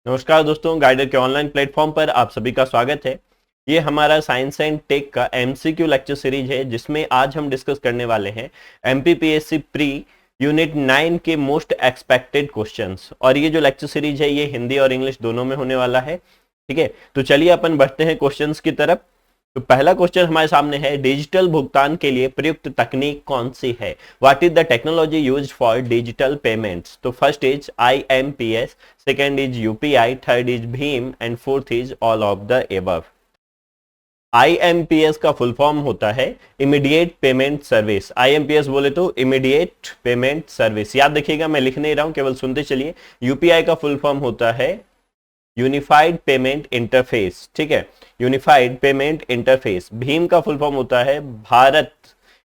नमस्कार दोस्तों, गाइडर के ऑनलाइन प्लेटफॉर्म पर आप सभी का स्वागत है। ये हमारा साइंस एंड टेक का एमसीक्यू लेक्चर सीरीज है, जिसमें आज हम डिस्कस करने वाले हैं एमपीपीएससी प्री यूनिट 9 के मोस्ट एक्सपेक्टेड क्वेश्चंस। और ये जो लेक्चर सीरीज है ये हिंदी और इंग्लिश दोनों में होने वाला है। ठीक है, तो चलिए अपन बढ़ते हैं क्वेश्चंस की तरफ। तो पहला क्वेश्चन हमारे सामने है, डिजिटल भुगतान के लिए प्रयुक्त तकनीक कौन सी है? What is the technology used for digital payments? तो first is IMPS, second is UPI, third is भीम and fourth is all of the above. IMPS का फुल फॉर्म होता है इमीडिएट पेमेंट सर्विस। आईएमपीएस बोले तो इमीडिएट पेमेंट सर्विस, याद रखिएगा, मैं लिख नहीं रहा हूं, केवल सुनते चलिए। यूपीआई का फुल फॉर्म होता है यूनिफाइड पेमेंट इंटरफेस। ठीक है, यूनिफाइड पेमेंट इंटरफेस। भीम का फुल फॉर्म होता है Bharat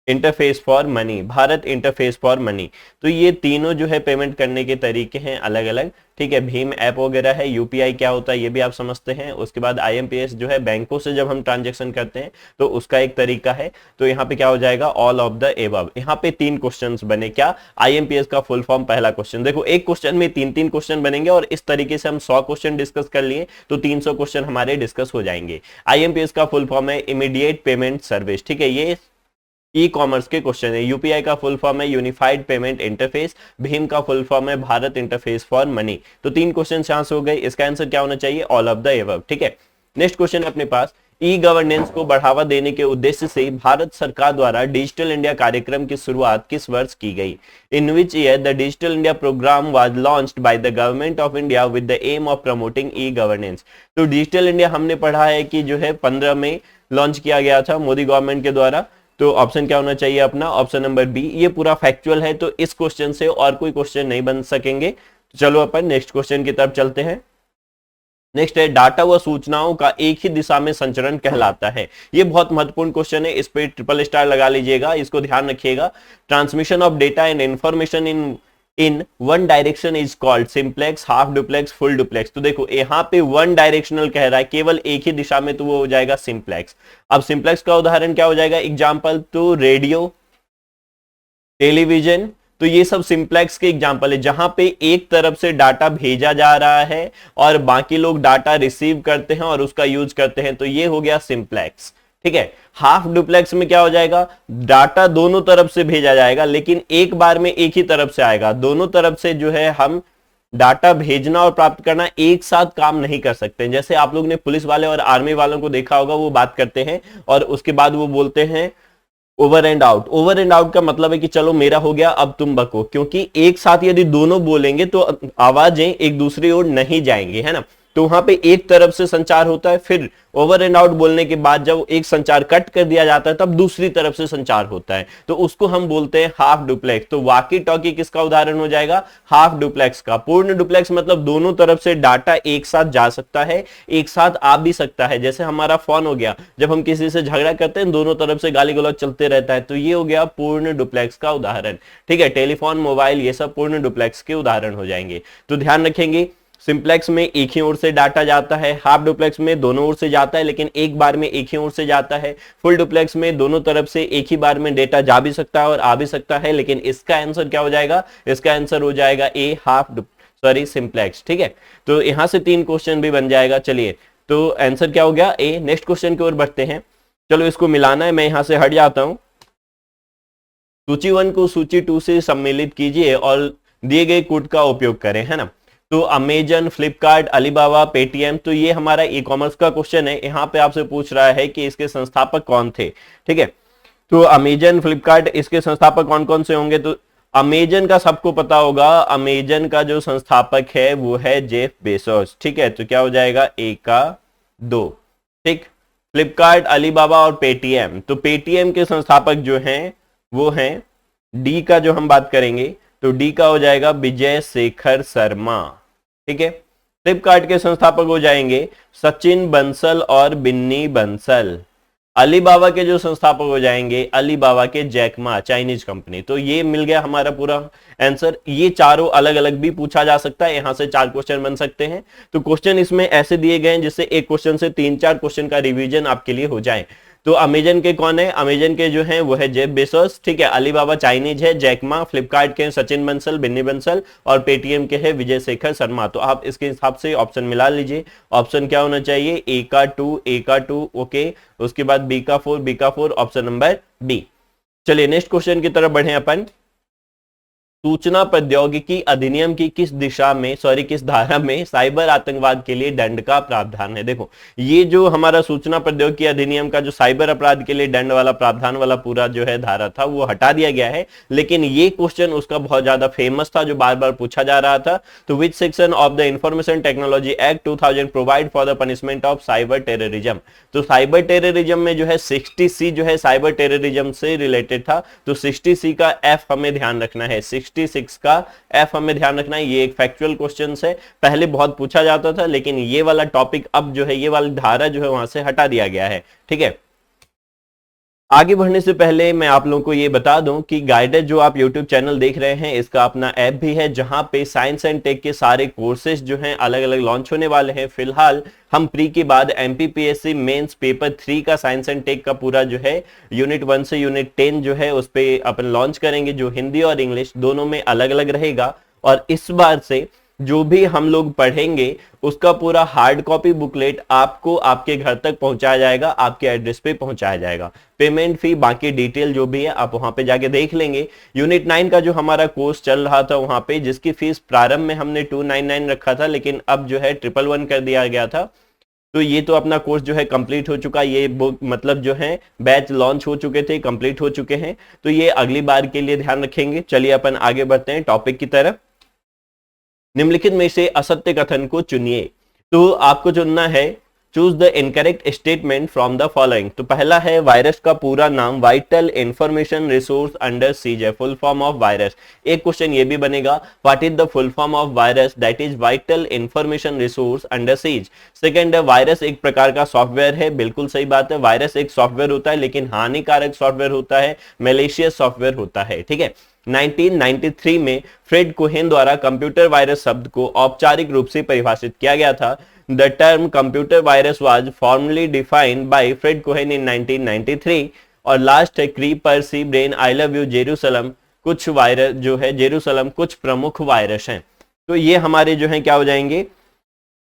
interface for money, Bharat interface for money. तो ये तीनों जो है पेमेंट करने के तरीके हैं अलग अलग। ठीक है, भीम ऐप वगैरह है, यूपीआई क्या होता है ये भी आप समझते हैं। उसके बाद आईएमपीएस जो है बैंकों से जब हम ट्रांजैक्शन करते हैं तो उसका एक तरीका है। तो यहाँ पे क्या हो जाएगा, ऑल ऑफ द एबव। यहाँ पे 3 क्वेश्चंस बने। क्या? आईएमपीएस का फुल फॉर्म पहला क्वेश्चन। देखो, एक क्वेश्चन में 3-3 क्वेश्चन बनेंगे और इस तरीके से हम 100 क्वेश्चन डिस्कस कर लिए तो 300 क्वेश्चन हमारे डिस्कस हो जाएंगे। आईएमपीएस का फुल फॉर्म है इमीडिएट पेमेंट सर्विस। ठीक है, ये ई कॉमर्स के क्वेश्चन है। यूपीआई का फुल फॉर्म है यूनिफाइड पेमेंट इंटरफेस, भीम का फुल फॉर्म है भारत इंटरफेस फॉर मनी। तो 3 क्वेश्चन चांस हो गए। इसका आंसर क्या होना चाहिए? All of the above. ठीक है, नेक्स्ट क्वेश्चन है अपने पास, ई गवर्नेंस को बढ़ावा देने के उद्देश्य से भारत सरकार द्वारा डिजिटल इंडिया कार्यक्रम की शुरुआत किस वर्ष की गई? In which year the digital India programme was launched by the government of India with the aim of promoting e governance. तो डिजिटल इंडिया हमने पढ़ा है कि जो है 15 में लॉन्च किया गया था मोदी गवर्नमेंट के द्वारा। तो ऑप्शन क्या होना चाहिए अपना? Option number B. ये पूरा फैक्चुअल है, तो इस क्वेश्चन से और कोई क्वेश्चन नहीं बन सकेंगे। तो चलो अपन नेक्स्ट क्वेश्चन की तरफ चलते हैं। नेक्स्ट है, डाटा व सूचनाओं का एक ही दिशा में संचरण कहलाता है। ये बहुत महत्वपूर्ण क्वेश्चन है, इस पे ट्रिपल स्टार लगा लीजिएगा, इसको ध्यान रखिएगा। Transmission of data and information in one direction is called simplex, half duplex, full duplex. तो देखो यहाँ पे वन डायरेक्शनल कह रहा है, केवल एक ही दिशा में, तो वो हो जाएगा सिंप्लेक्स। अब सिंप्लेक्स का उदाहरण क्या हो जाएगा? एग्जाम्पल तो रेडियो, टेलीविजन। तो ये सब सिंप्लेक्स के एग्जाम्पल है, जहां पे एक तरफ से डाटा भेजा जा रहा है और बाकी लोग डाटा रिसीव करते हैं और उसका यूज करते हैं। तो ये हो गया सिंप्लेक्स। ठीक है, हाफ डुप्लेक्स में क्या हो जाएगा? डाटा दोनों तरफ से भेजा जाएगा, लेकिन एक बार में एक ही तरफ से आएगा। दोनों तरफ से जो है हम डाटा भेजना और प्राप्त करना एक साथ काम नहीं कर सकते। जैसे आप लोग ने पुलिस वाले और आर्मी वालों को देखा होगा, वो बात करते हैं और उसके बाद वो बोलते हैं over and out. Over and out का मतलब है कि चलो मेरा हो गया, अब तुम बको। क्योंकि एक साथ यदि दोनों बोलेंगे तो आवाजें एक दूसरी ओर नहीं जाएंगी, है ना। तो वहां पे एक तरफ से संचार होता है, फिर ओवर एंड आउट बोलने के बाद जब एक संचार कट कर दिया जाता है तब दूसरी तरफ से संचार होता है, तो उसको हम बोलते हैं हाफ डुप्लेक्स। तो वॉकी टॉकी किसका उदाहरण हो जाएगा? हाफ डुप्लेक्स का। पूर्ण डुप्लेक्स मतलब दोनों तरफ से डाटा एक साथ जा सकता है, एक साथ आ भी सकता है। जैसे हमारा फोन हो गया, जब हम किसी से झगड़ा करते हैं दोनों तरफ से गाली गलौज चलते रहता है, तो ये हो गया पूर्ण डुप्लेक्स का उदाहरण। ठीक है, टेलीफोन, मोबाइल, ये सब पूर्ण डुप्लेक्स के उदाहरण हो जाएंगे। तो ध्यान रखेंगे, सिंप्लेक्स में एक ही ओर से डाटा जाता है, हाफ डुप्लेक्स में दोनों ओर से जाता है लेकिन एक बार में एक ही ओर से जाता है, फुल डुप्लेक्स में दोनों तरफ से एक ही बार में डेटा जा भी सकता है और आ भी सकता है। लेकिन इसका आंसर क्या हो जाएगा? इसका आंसर हो जाएगा ए, सिंप्लेक्स। ठीक है, तो यहां से 3 क्वेश्चन भी बन जाएगा। चलिए, तो आंसर क्या हो गया? ए। नेक्स्ट क्वेश्चन की ओर बढ़ते हैं। चलो इसको मिलाना है, मैं यहां से हट जाता हूं। सूची 1 को सूची 2 से सम्मिलित कीजिए और दिए गए कोड का उपयोग करें, है ना। तो अमेजन, फ्लिपकार्ट, अलीबाबा, पेटीएम, तो ये हमारा ई कॉमर्स का क्वेश्चन है। यहाँ पे आपसे पूछ रहा है कि इसके संस्थापक कौन थे। ठीक है, तो अमेजन, फ्लिपकार्ट, इसके संस्थापक कौन कौन से होंगे? तो अमेजन का सबको पता होगा, अमेजन का जो संस्थापक है वो है जेफ बेजोस। ठीक है, तो क्या हो जाएगा? ए का 2। ठीक, फ्लिपकार्ट, अलीबाबा और पेटीएम, तो पेटीएम के संस्थापक जो हैं वो हैं डी का, जो हम बात करेंगे तो डी का हो जाएगा विजय शेखर शर्मा। ठीक है, फ्लिपकार्ट के संस्थापक हो जाएंगे सचिन बंसल और बिन्नी बंसल। अलीबाबा के जो संस्थापक हो जाएंगे अलीबाबा के जैकमा, चाइनीज कंपनी। तो ये मिल गया हमारा पूरा आंसर। ये चारों अलग अलग भी पूछा जा सकता है, यहां से 4 क्वेश्चन बन सकते हैं। तो क्वेश्चन इसमें ऐसे दिए गए हैं जिससे एक क्वेश्चन से 3-4 क्वेश्चन का रिवीजन आपके लिए हो जाए। तो अमेजन के कौन है, अमेजन के जो है वो है जेफ बेजोस, ठीक है। अलीबाबा चाइनीज है जैकमा, फ्लिपकार्ट के सचिन बंसल, बिन्नी बंसल, और पेटीएम के है विजय शेखर शर्मा। तो आप इसके हिसाब से ऑप्शन मिला लीजिए। ऑप्शन क्या होना चाहिए, ए का 2, ओके, उसके बाद बी का 4, ऑप्शन नंबर डी। चलिए नेक्स्ट क्वेश्चन की तरफ बढ़े अपन। सूचना प्रौद्योगिकी अधिनियम की किस धारा में साइबर आतंकवाद के लिए दंड का प्रावधान है। देखो ये जो हमारा सूचना प्रौद्योगिकी अधिनियम का जो साइबर अपराध के लिए दंड वाला प्रावधान वाला पूरा जो है धारा था वो हटा दिया गया है, लेकिन ये क्वेश्चन उसका बहुत ज्यादा फेमस था जो बार बार पूछा जा रहा था। तो which section of the information technology act 2000 provide for the punishment of cyber terrorism. तो साइबर टेररिज्म में जो है 60C जो है साइबर टेररिज्म से रिलेटेड था, तो 60C का एफ हमें ध्यान रखना है, 66 का एफ हमें ध्यान रखना है। ये एक फैक्चुअल क्वेश्चन है, पहले बहुत पूछा जाता था, लेकिन ये वाला टॉपिक अब जो है ये वाली धारा जो है वहां से हटा दिया गया है, ठीक है। आगे बढ़ने से पहले मैं आप लोगों को ये बता दूं कि गाइडेड जो आप YouTube चैनल देख रहे हैं इसका अपना ऐप भी है, जहां पे साइंस एंड टेक के सारे कोर्सेज जो हैं अलग अलग लॉन्च होने वाले हैं। फिलहाल हम प्री के बाद MPPSC मेंस पेपर 3 का साइंस एंड टेक का पूरा जो है यूनिट 1 से यूनिट 10 जो है उस पे अपन लॉन्च करेंगे, जो हिंदी और इंग्लिश दोनों में अलग अलग रहेगा। और इस बार से जो भी हम लोग पढ़ेंगे उसका पूरा हार्ड कॉपी बुकलेट आपको आपके घर तक पहुंचाया जाएगा, आपके एड्रेस पे पहुंचाया जाएगा। पेमेंट फी बाकी डिटेल जो भी है आप वहां पे जाके देख लेंगे। यूनिट 9 का जो हमारा कोर्स चल रहा था वहां पे, जिसकी फीस प्रारंभ में हमने 299 रखा था, लेकिन अब जो है 111 कर दिया गया था। तो ये तो अपना कोर्स जो है कंप्लीट हो चुका, ये बुक मतलब जो है बैच लॉन्च हो चुके थे, कंप्लीट हो चुके हैं, तो ये अगली बार के लिए ध्यान रखेंगे। चलिए अपन आगे बढ़ते हैं टॉपिक की तरफ। निम्नलिखित में से असत्य कथन को चुनिए। तो आपको चुनना है choose the incorrect statement from the following. तो पहला है वायरस का पूरा नाम vital information resource under seize है, फुल फॉर्म ऑफ वायरस। एक क्वेश्चन ये भी बनेगा what is the full form of virus, that is vital information resource under seize. Second है वायरस एक प्रकार का सॉफ्टवेयर है, बिल्कुल सही बात है, वायरस एक सॉफ्टवेयर होता है लेकिन हानिकारक सॉफ्टवेयर होता है, मैलिशियस सॉफ्टवेयर होता है, ठीक है। 1993 में फ्रेड कोहेन द्वारा कंप्यूटर वायरस शब्द को औपचारिक रूप से परिभाषित किया गया था। The term computer virus was formally defined by Fred Cohen in 1993। और लास्ट है Creeper, C Brain, I love you, Jerusalem, कुछ वायरस जो है जेरूसलम कुछ प्रमुख वायरस हैं। तो ये हमारे जो है क्या हो जाएंगे।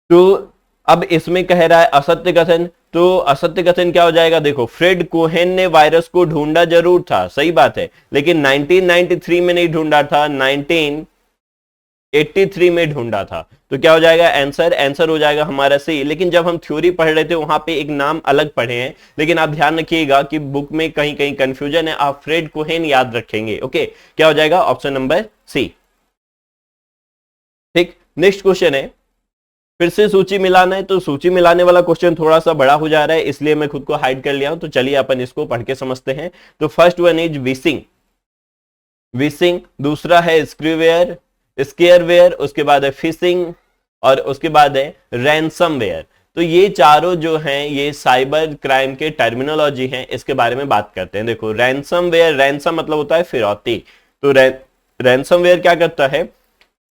तो अब इसमें कह रहा है असत्य कथन, तो असत्य कथन क्या हो जाएगा, देखो फ्रेड कोहेन ने वायरस को ढूंढा जरूर था, सही बात है, लेकिन 1993 में नहीं ढूंढा था, 1983 में ढूंढा था। तो क्या हो जाएगा आंसर हो जाएगा हमारा सी। लेकिन जब हम थ्योरी पढ़ रहे थे वहां पे एक नाम अलग पढ़े हैं, लेकिन आप ध्यान रखिएगा कि बुक में कहीं कहीं कंफ्यूजन है, आप फ्रेड कोहेन याद रखेंगे, ओके। क्या हो जाएगा ऑप्शन नंबर सी, ठीक। नेक्स्ट क्वेश्चन है, फिर से सूची मिलाना है। तो सूची मिलाने वाला क्वेश्चन थोड़ा सा बड़ा हो जा रहा है, इसलिए मैं खुद को हाइड कर लिया हूं। तो चलिए अपन इसको पढ़ के समझते हैं। तो फर्स्ट वन इज विशिंग, दूसरा है स्केयरवेयर, उसके बाद है फिशिंग, और उसके बाद है रैंसमवेयर। तो ये चारों जो हैं ये साइबर क्राइम के टर्मिनोलॉजी हैं, इसके बारे में बात करते हैं। देखो रैंसमवेयर, रैंसम मतलब होता है फिरौती। तो रैंसमवेयर क्या करता है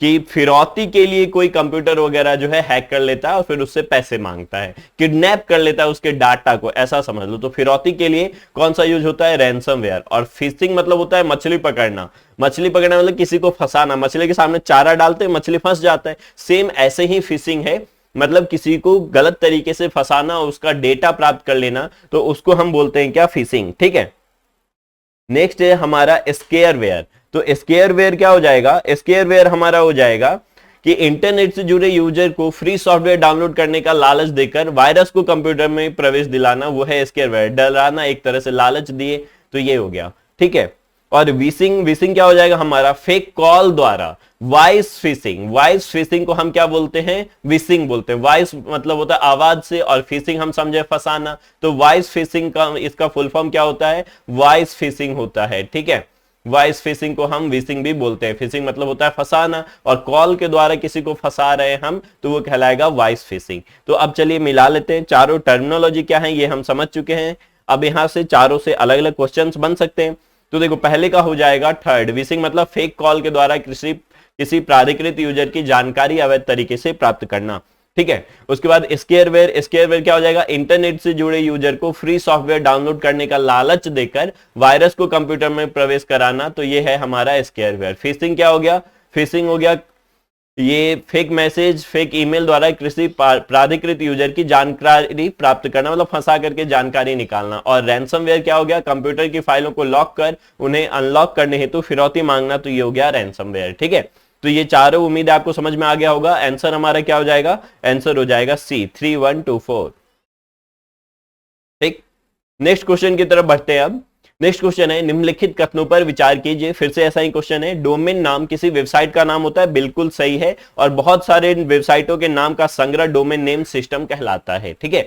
कि फिरौती के लिए कोई कंप्यूटर वगैरह जो है हैक कर लेता है और फिर उससे पैसे मांगता है, किडनैप कर लेता है उसके डाटा को, ऐसा समझ लो। तो फिरौती के लिए कौन सा यूज होता है, रैंसमवेयर। और फिशिंग मतलब होता है मछली पकड़ना, मतलब किसी को फंसाना, मछली के सामने चारा डालते हैं मछली फंस जाता है, सेम ऐसे ही फिशिंग है, मतलब किसी को गलत तरीके से फंसाना, उसका डेटा प्राप्त कर लेना, तो उसको हम बोलते हैं क्या, फिशिंग, ठीक है। नेक्स्ट है हमारा स्केयरवेयर। तो स्केयरवेयर क्या हो जाएगा, स्केयरवेयर हमारा हो जाएगा कि इंटरनेट से जुड़े यूजर को फ्री सॉफ्टवेयर डाउनलोड करने का लालच देकर वायरस को कंप्यूटर में प्रवेश दिलाना, वो है स्केयरवेयर, डराना, एक तरह से लालच दिए, तो ये हो गया, ठीक है। और विशिंग क्या हो जाएगा हमारा, फेक कॉल द्वारा, वॉइस फिशिंग को हम क्या बोलते हैं, विशिंग बोलते हैं। वॉइस मतलब होता है आवाज से, और फिशिंग हम समझे फंसाना, तो वॉइस फिशिंग का इसका फुल फॉर्म क्या होता है, वॉइस फिशिंग होता है, ठीक है। वॉइस फिशिंग को हम विशिंग भी बोलते हैं। फिशिंग मतलब होता है फंसाना, और कॉल के द्वारा किसी को फंसा रहे हैं हम, तो वो कहलाएगा वॉइस फिशिंग। तो अब चलिए मिला लेते हैं, चारों टर्मिनोलॉजी क्या है ये हम समझ चुके हैं। अब यहां से चारों से अलग अलग क्वेश्चंस बन सकते हैं। तो देखो पहले का हो जाएगा थर्ड, विशिंग मतलब फेक कॉल के द्वारा किसी प्राधिकृत यूजर की जानकारी अवैध तरीके से प्राप्त करना। ठीक है। उसके बाद स्केयरवेयर, स्केयरवेयर क्या हो जाएगा, इंटरनेट से जुड़े यूजर को फ्री सॉफ्टवेयर डाउनलोड करने का लालच देकर वायरस को कंप्यूटर में प्रवेश कराना, तो ये है हमारा स्केयरवेयर। फिशिंग क्या हो गया, फिशिंग हो गया ये फेक मैसेज, फेक ईमेल द्वारा किसी प्राधिकृत यूजर की जानकारी प्राप्त करना, मतलब फंसा करके जानकारी निकालना। और रैंसमवेयर क्या हो गया, कंप्यूटर की फाइलों को लॉक कर उन्हें अनलॉक करने हेतु फिरौती मांगना, तो ये हो गया रैंसमवेयर। ठीक है, तो ये चारों उम्मीद आपको समझ में आ गया होगा। आंसर हमारा क्या हो जाएगा, आंसर हो जाएगा सी 3124। ठीक, नेक्स्ट क्वेश्चन की तरफ बढ़ते हैं। अब नेक्स्ट क्वेश्चन है, निम्नलिखित कथनों पर विचार कीजिए। फिर से ऐसा ही क्वेश्चन है, डोमेन नाम किसी वेबसाइट का नाम होता है, बिल्कुल सही है, और बहुत सारे वेबसाइटों के नाम का संग्रह डोमेन नेम सिस्टम कहलाता है। ठीक है,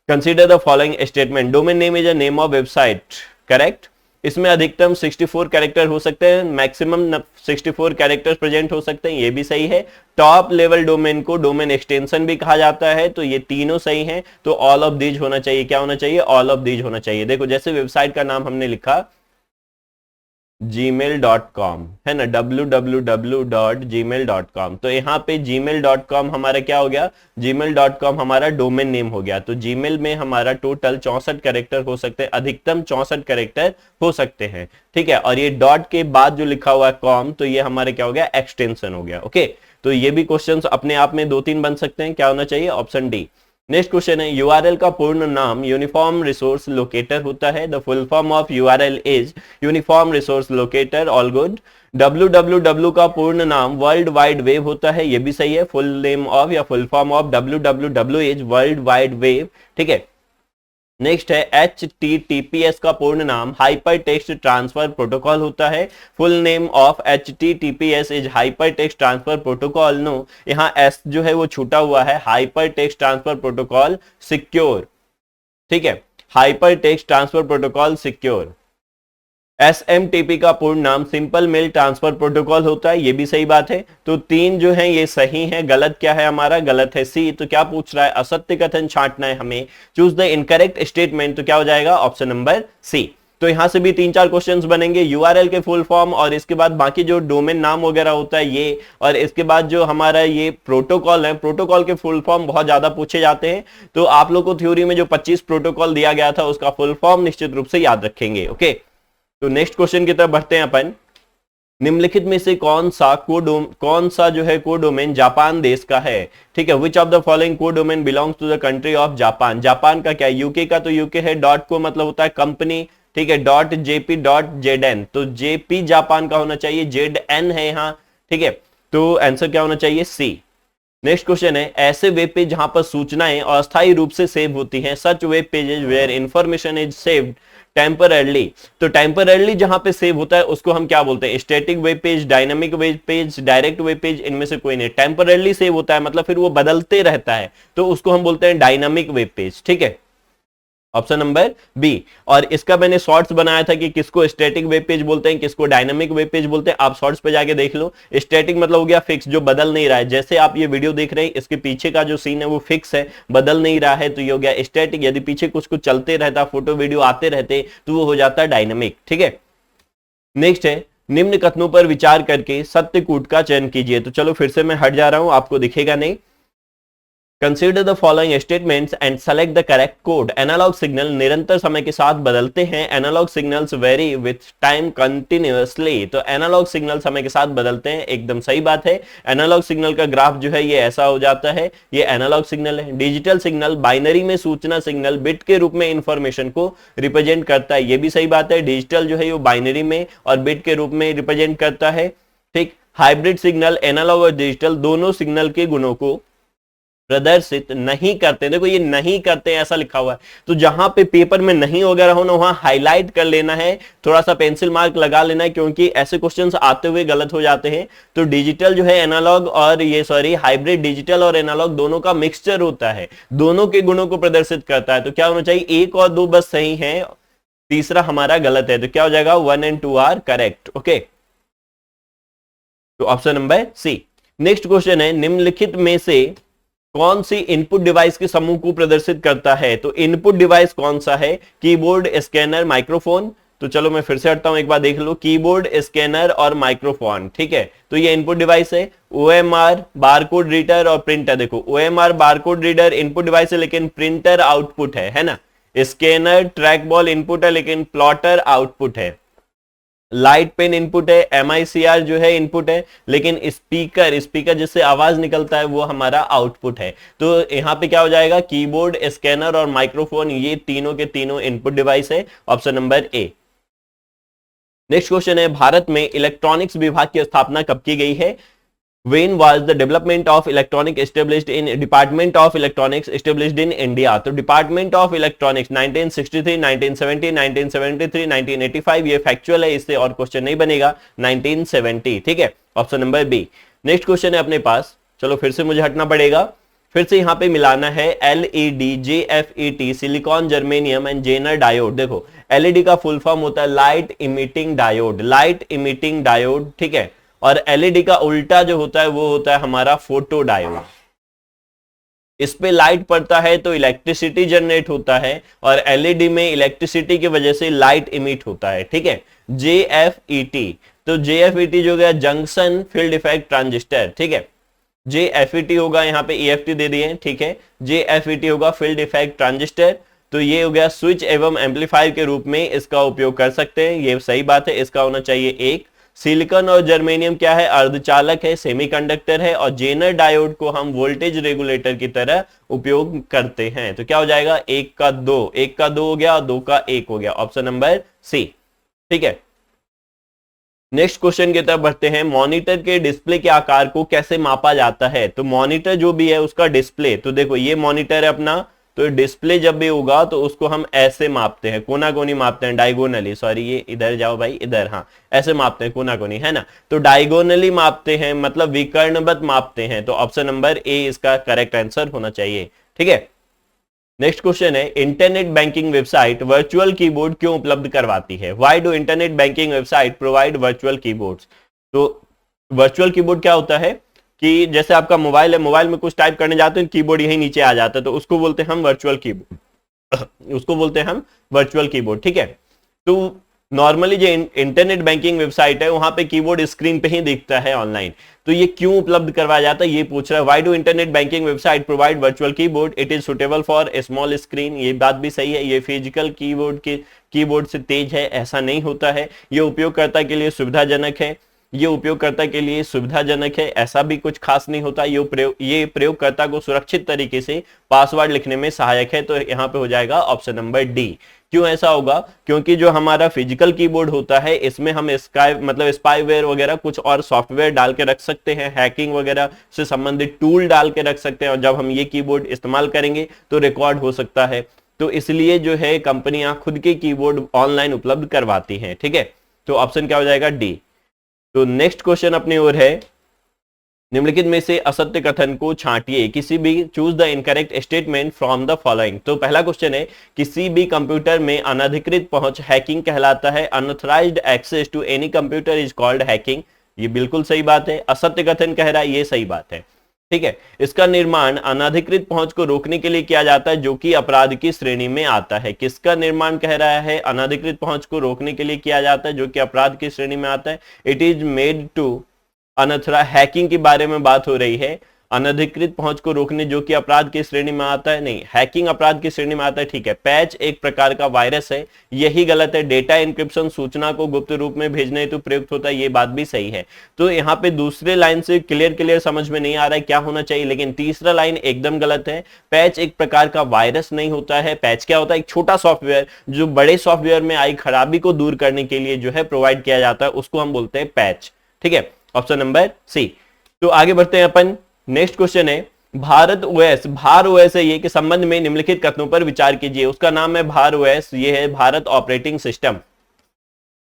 consider the following statement, domain name is a name of website, correct. इसमें अधिकतम 64 कैरेक्टर हो सकते हैं, मैक्सिमम 64 कैरेक्टर्स प्रेजेंट हो सकते हैं, ये भी सही है। टॉप लेवल डोमेन को डोमेन एक्सटेंशन भी कहा जाता है, तो ये तीनों सही हैं। तो ऑल ऑफ दीज होना चाहिए, क्या होना चाहिए, ऑल ऑफ दीज होना चाहिए। देखो जैसे वेबसाइट का नाम हमने लिखा gmail.com है ना, www.gmail.com, तो यहाँ पे gmail.com हमारा क्या हो गया, gmail.com हमारा डोमेन नेम हो गया। तो जीमेल में हमारा टोटल 64 कैरेक्टर हो सकते हैं, अधिकतम 64 कैरेक्टर हो सकते हैं। ठीक है, और ये डॉट के बाद जो लिखा हुआ है कॉम, तो ये हमारे क्या हो गया, एक्सटेंशन हो गया। ओके, तो ये भी क्वेश्चंस अपने आप में 2-3 बन सकते हैं, क्या होना चाहिए, ऑप्शन डी। नेक्स्ट क्वेश्चन है, यूआरएल का पूर्ण नाम यूनिफॉर्म रिसोर्स लोकेटर होता है। The full form of URL is uniform resource locator, all good. www का पूर्ण नाम वर्ल्ड वाइड वेब होता है, ये भी सही है। फुल नेम ऑफ या full form of www is world wide web. ठीक है, नेक्स्ट है, HTTPS का पूर्ण नाम हाइपर टेक्स्ट ट्रांसफर प्रोटोकॉल होता है। Full name of HTTPS is hyper text transfer protocol. No, यहाँ S जो है वो छूटा हुआ है, hyper text transfer protocol secure. ठीक है, hyper text transfer protocol secure. SMTP का पूर्ण नाम सिंपल मेल ट्रांसफर प्रोटोकॉल होता है, ये भी सही बात है। तो 3 जो है ये सही है, गलत क्या है हमारा, गलत है सी। तो क्या पूछ रहा है, असत्य कथन छांटना है हमें, चूज द इनकरेक्ट स्टेटमेंट, तो क्या हो जाएगा, ऑप्शन नंबर सी। तो यहां से भी 3-4 क्वेश्चंस बनेंगे, यूआरएल के फुल फॉर्म और इसके बाद बाकी जो डोमेन नाम वगैरह होता है ये, और इसके बाद जो हमारा ये प्रोटोकॉल है, प्रोटोकॉल के फुल फॉर्म बहुत ज्यादा पूछे जाते हैं। तो आप लोग को थ्योरी में जो 25 प्रोटोकॉल दिया गया था उसका फुल फॉर्म निश्चित रूप से याद रखेंगे। ओके, तो नेक्स्ट क्वेश्चन की तरफ बढ़ते हैं अपन। निम्नलिखित में से कौन सा जो है कोडोमेन जापान देश का है। ठीक है, which of the following code domain belongs to the country of Japan. Japan का क्या, यूके का तो यूके है, डॉट को मतलब होता है कंपनी। ठीक है, .jp.zn, तो जेपी जापान का होना चाहिए, ZN है यहाँ। ठीक है, तो आंसर क्या होना चाहिए, सी। नेक्स्ट क्वेश्चन है, ऐसे वेब पेज जहां पर सूचनाएं अस्थायी रूप से सेव होती हैं, such web pages where information is saved temporarily. तो टेम्पररली जहां पे सेव होता है उसको हम क्या बोलते हैं, static web page, dynamic web page, direct web page, इनमें से कोई नहीं। टेम्पररली सेव होता है मतलब फिर वो बदलते रहता है, तो उसको हम बोलते हैं डायनामिक वेब पेज। ठीक है, ऑप्शन नंबर बी। और इसका मैंने शॉर्ट्स बनाया था कि किसको स्टैटिक वेब पेज बोलते हैं, किसको डायनामिक वेब पेज बोलते हैं, आप शॉर्ट्स पे जाके देख लो। स्टैटिक मतलब हो गया फिक्स, जो बदल नहीं रहा है, जैसे आप ये वीडियो देख रहे हैं इसके पीछे का जो सीन है वो फिक्स है, बदल नहीं रहा है, तो ये हो गया स्टैटिक। यदि पीछे कुछ कुछ चलते रहता, फोटो वीडियो आते रहते, तो वो हो जाता है डायनामिक। ठीक है, नेक्स्ट है, निम्न कथनों पर विचार करके सत्य कूट का चयन कीजिए। तो चलो फिर से मैं हट जा रहा हूं, आपको दिखेगा नहीं। Consider the following statements and select the correct code. Analog signal निरंतर समय के साथ बदलते हैं, analog signals vary with time continuously. तो एनालॉग सिग्नल समय के साथ बदलते हैं, एकदम सही बात है। एनालॉग सिग्नल का ग्राफ जो है ये ऐसा हो जाता है, ये एनालॉग सिग्नल है। डिजिटल सिग्नल बाइनरी में सूचना सिग्नल बिट के रूप में इंफॉर्मेशन को रिप्रेजेंट करता है, ये भी सही बात है। डिजिटल जो है वो बाइनरी में और बिट के रूप में रिप्रेजेंट करता है। ठीक, हाइब्रिड सिग्नल एनालॉग और डिजिटल दोनों सिग्नल के गुणों को प्रदर्शित नहीं करते। देखो ये नहीं करते ऐसा लिखा हुआ है, तो जहां पे पेपर में नहीं वगैरह हो ना, वहां हाईलाइट कर लेना है, थोड़ा सा पेंसिल मार्क लगा लेना है, क्योंकि ऐसे क्वेश्चंस आते हुए गलत हो जाते हैं। तो डिजिटल जो है एनालॉग और ये हाइब्रिड डिजिटल और एनालॉग दोनों का मिक्सचर होता है, दोनों के गुणों को प्रदर्शित करता है। तो क्या होना चाहिए, 1 और 2 बस सही है, तीसरा हमारा गलत है। तो क्या हो जाएगा, 1 and 2 आर करेक्ट। ओके, तो option number C. Next question है, निम्नलिखित में से कौन सी इनपुट डिवाइस के समूह को प्रदर्शित करता है। तो इनपुट डिवाइस कौन सा है, कीबोर्ड, स्कैनर, माइक्रोफोन। तो चलो मैं फिर से हटता हूं, एक बार देख लो, कीबोर्ड, स्कैनर और माइक्रोफोन, ठीक है। तो ये इनपुट डिवाइस है। ओएमआर बारकोड रीडर और प्रिंटर, देखो OMR barcode reader input device है लेकिन प्रिंटर आउटपुट है ना। स्कैनर ट्रैक बॉल इनपुट है लेकिन प्लॉटर आउटपुट है। लाइट पेन इनपुट है, एमआईसीआर जो है इनपुट है, लेकिन स्पीकर जिससे आवाज निकलता है वो हमारा आउटपुट है। तो यहां पे क्या हो जाएगा, कीबोर्ड, स्कैनर और माइक्रोफोन ये तीनों के तीनों इनपुट डिवाइस है, option number A. Next question है, भारत में इलेक्ट्रॉनिक्स विभाग की स्थापना कब की गई है? When was the development of electronic established in Department of Electronics established in India? तो Department of Electronics 1963, 1970, 1973, 1985, ये फैक्चुअल है, इससे और क्वेश्चन नहीं बनेगा, 1970, ठीक है, option number B. Next question है अपने पास, चलो फिर से मुझे हटना पड़ेगा, फिर से यहां पे मिलाना है LED, JFET, silicon, germanium and zener diode. देखो एलईडी का फुल फॉर्म होता है light emitting diode, light emitting diode, ठीक है। और एलईडी का उल्टा जो होता है वो होता है हमारा फोटो डायोड। इस पे लाइट पड़ता है तो इलेक्ट्रिसिटी जनरेट होता है और एलईडी में इलेक्ट्रिसिटी की वजह से लाइट इमिट होता है, ठीक है। जेएफईटी, तो जेएफईटी जो गया जंक्शन फील्ड इफेक्ट ट्रांजिस्टर, ठीक है। जेएफईटी होगा, यहाँ पे ईएफटी दे दिए, ठीक है। जेएफईटी होगा फील्ड इफेक्ट ट्रांजिस्टर। तो ये हो गया स्विच एवं एम्पलीफायर के रूप में इसका उपयोग कर सकते हैं, ये सही बात है, इसका होना चाहिए एक। सिलिकॉन और जर्मेनियम क्या है, अर्धचालक है, सेमीकंडक्टर है, और जेनर डायोड को हम वोल्टेज रेगुलेटर की तरह उपयोग करते हैं। तो क्या हो जाएगा, एक का दो हो गया और दो का एक हो गया, ऑप्शन नंबर सी, ठीक है। नेक्स्ट क्वेश्चन की तरफ बढ़ते हैं, मॉनिटर के डिस्प्ले के आकार को कैसे मापा जाता है? तो मॉनिटर जो भी है उसका डिस्प्ले, तो देखो ये मॉनिटर है अपना, तो डिस्प्ले जब भी होगा तो उसको हम ऐसे मापते हैं, कोना कोनी मापते हैं, डायगोनली, सॉरी ये इधर जाओ भाई, इधर, हाँ ऐसे मापते हैं, कोना कोनी, है ना। तो डायगोनली मापते हैं, मतलब विकर्णबद्ध मापते हैं, तो ऑप्शन नंबर ए इसका करेक्ट आंसर होना चाहिए, ठीक है। नेक्स्ट क्वेश्चन है, internet banking website virtual keyboard क्यों उपलब्ध करवाती है? Why do internet banking website provide virtual keyboards? तो वर्चुअल कीबोर्ड क्या होता है कि जैसे आपका मोबाइल है, मोबाइल में कुछ टाइप करने जाते हैं, कीबोर्ड यहीं नीचे आ जाता है, तो उसको बोलते हैं हम वर्चुअल कीबोर्ड, उसको बोलते हैं हम वर्चुअल कीबोर्ड, ठीक है। तो नॉर्मली जो इंटरनेट बैंकिंग वेबसाइट है वहां पे कीबोर्ड स्क्रीन पे ही दिखता है ऑनलाइन, तो ये क्यों उपलब्ध करवाया जाता है ये पूछ रहा है। Why do internet banking website provide virtual keyboard? It is suitable for a small screen, ये बात भी सही है, ये फिजिकल कीबोर्ड से तेज है ऐसा नहीं होता है, ये उपयोगकर्ता के लिए सुविधाजनक है, ये उपयोगकर्ता के लिए सुविधाजनक है, ऐसा भी कुछ खास नहीं होता, ये प्रयोगकर्ता को सुरक्षित तरीके से पासवर्ड लिखने में सहायक है, तो यहाँ पे हो जाएगा ऑप्शन नंबर डी। क्यों ऐसा होगा? क्योंकि जो हमारा फिजिकल कीबोर्ड होता है इसमें हम स्पाईवेयर वगैरह कुछ और सॉफ्टवेयर डाल के रख सकते हैं, हैकिंग वगैरह से संबंधित टूल डाल के रख सकते हैं, और जब हम ये कीबोर्ड इस्तेमाल करेंगे तो रिकॉर्ड हो सकता है, तो इसलिए जो है कंपनियां खुद के कीबोर्ड ऑनलाइन उपलब्ध करवाती हैं, ठीक है। तो ऑप्शन क्या हो जाएगा, डी। तो नेक्स्ट क्वेश्चन अपनी ओर है, निम्नलिखित में से असत्य कथन को छांटिए, किसी भी choose the incorrect statement from the following. तो पहला क्वेश्चन है, किसी भी कंप्यूटर में अनधिकृत पहुंच हैकिंग कहलाता है, unauthorised access to any computer is called hacking, ये बिल्कुल सही बात है। असत्य कथन कह रहा है, ये सही बात है, ठीक है। इसका निर्माण अनधिकृत पहुंच को रोकने के लिए किया जाता है जो कि अपराध की श्रेणी में आता है। किसका निर्माण कह रहा है, अनधिकृत पहुंच को रोकने के लिए किया जाता है जो कि अपराध की श्रेणी में आता है। इट इज मेड टू अनथरा, हैकिंग के बारे में बात हो रही है, अनधिकृत पहुंच को रोकने जो कि अपराध की श्रेणी में आता है, नहीं, हैकिंग अपराध की श्रेणी में आता है, ठीक है। पैच एक प्रकार का वायरस है, यही गलत है। डेटा इंक्रिप्शन सूचना को गुप्त रूप में भेजने हेतु प्रयुक्त होता है, ये बात भी सही है। तो यहाँ पे दूसरे लाइन से क्लियर समझ में नहीं आ रहा है क्या होना चाहिए, लेकिन तीसरा लाइन एकदम गलत है। पैच एक प्रकार का वायरस नहीं होता है, पैच क्या होता है, एक छोटा सॉफ्टवेयर जो बड़े सॉफ्टवेयर में आई खराबी को दूर करने के लिए जो है प्रोवाइड किया जाता है, उसको हम बोलते हैं पैच, ठीक है। Option number C. तो आगे बढ़ते हैं अपन, नेक्स्ट क्वेश्चन है, भारत ओएस, भार ओएस है ये, के संबंध में निम्नलिखित कथनों पर विचार कीजिए। उसका नाम है भार ओएस, ये है भारत ऑपरेटिंग सिस्टम।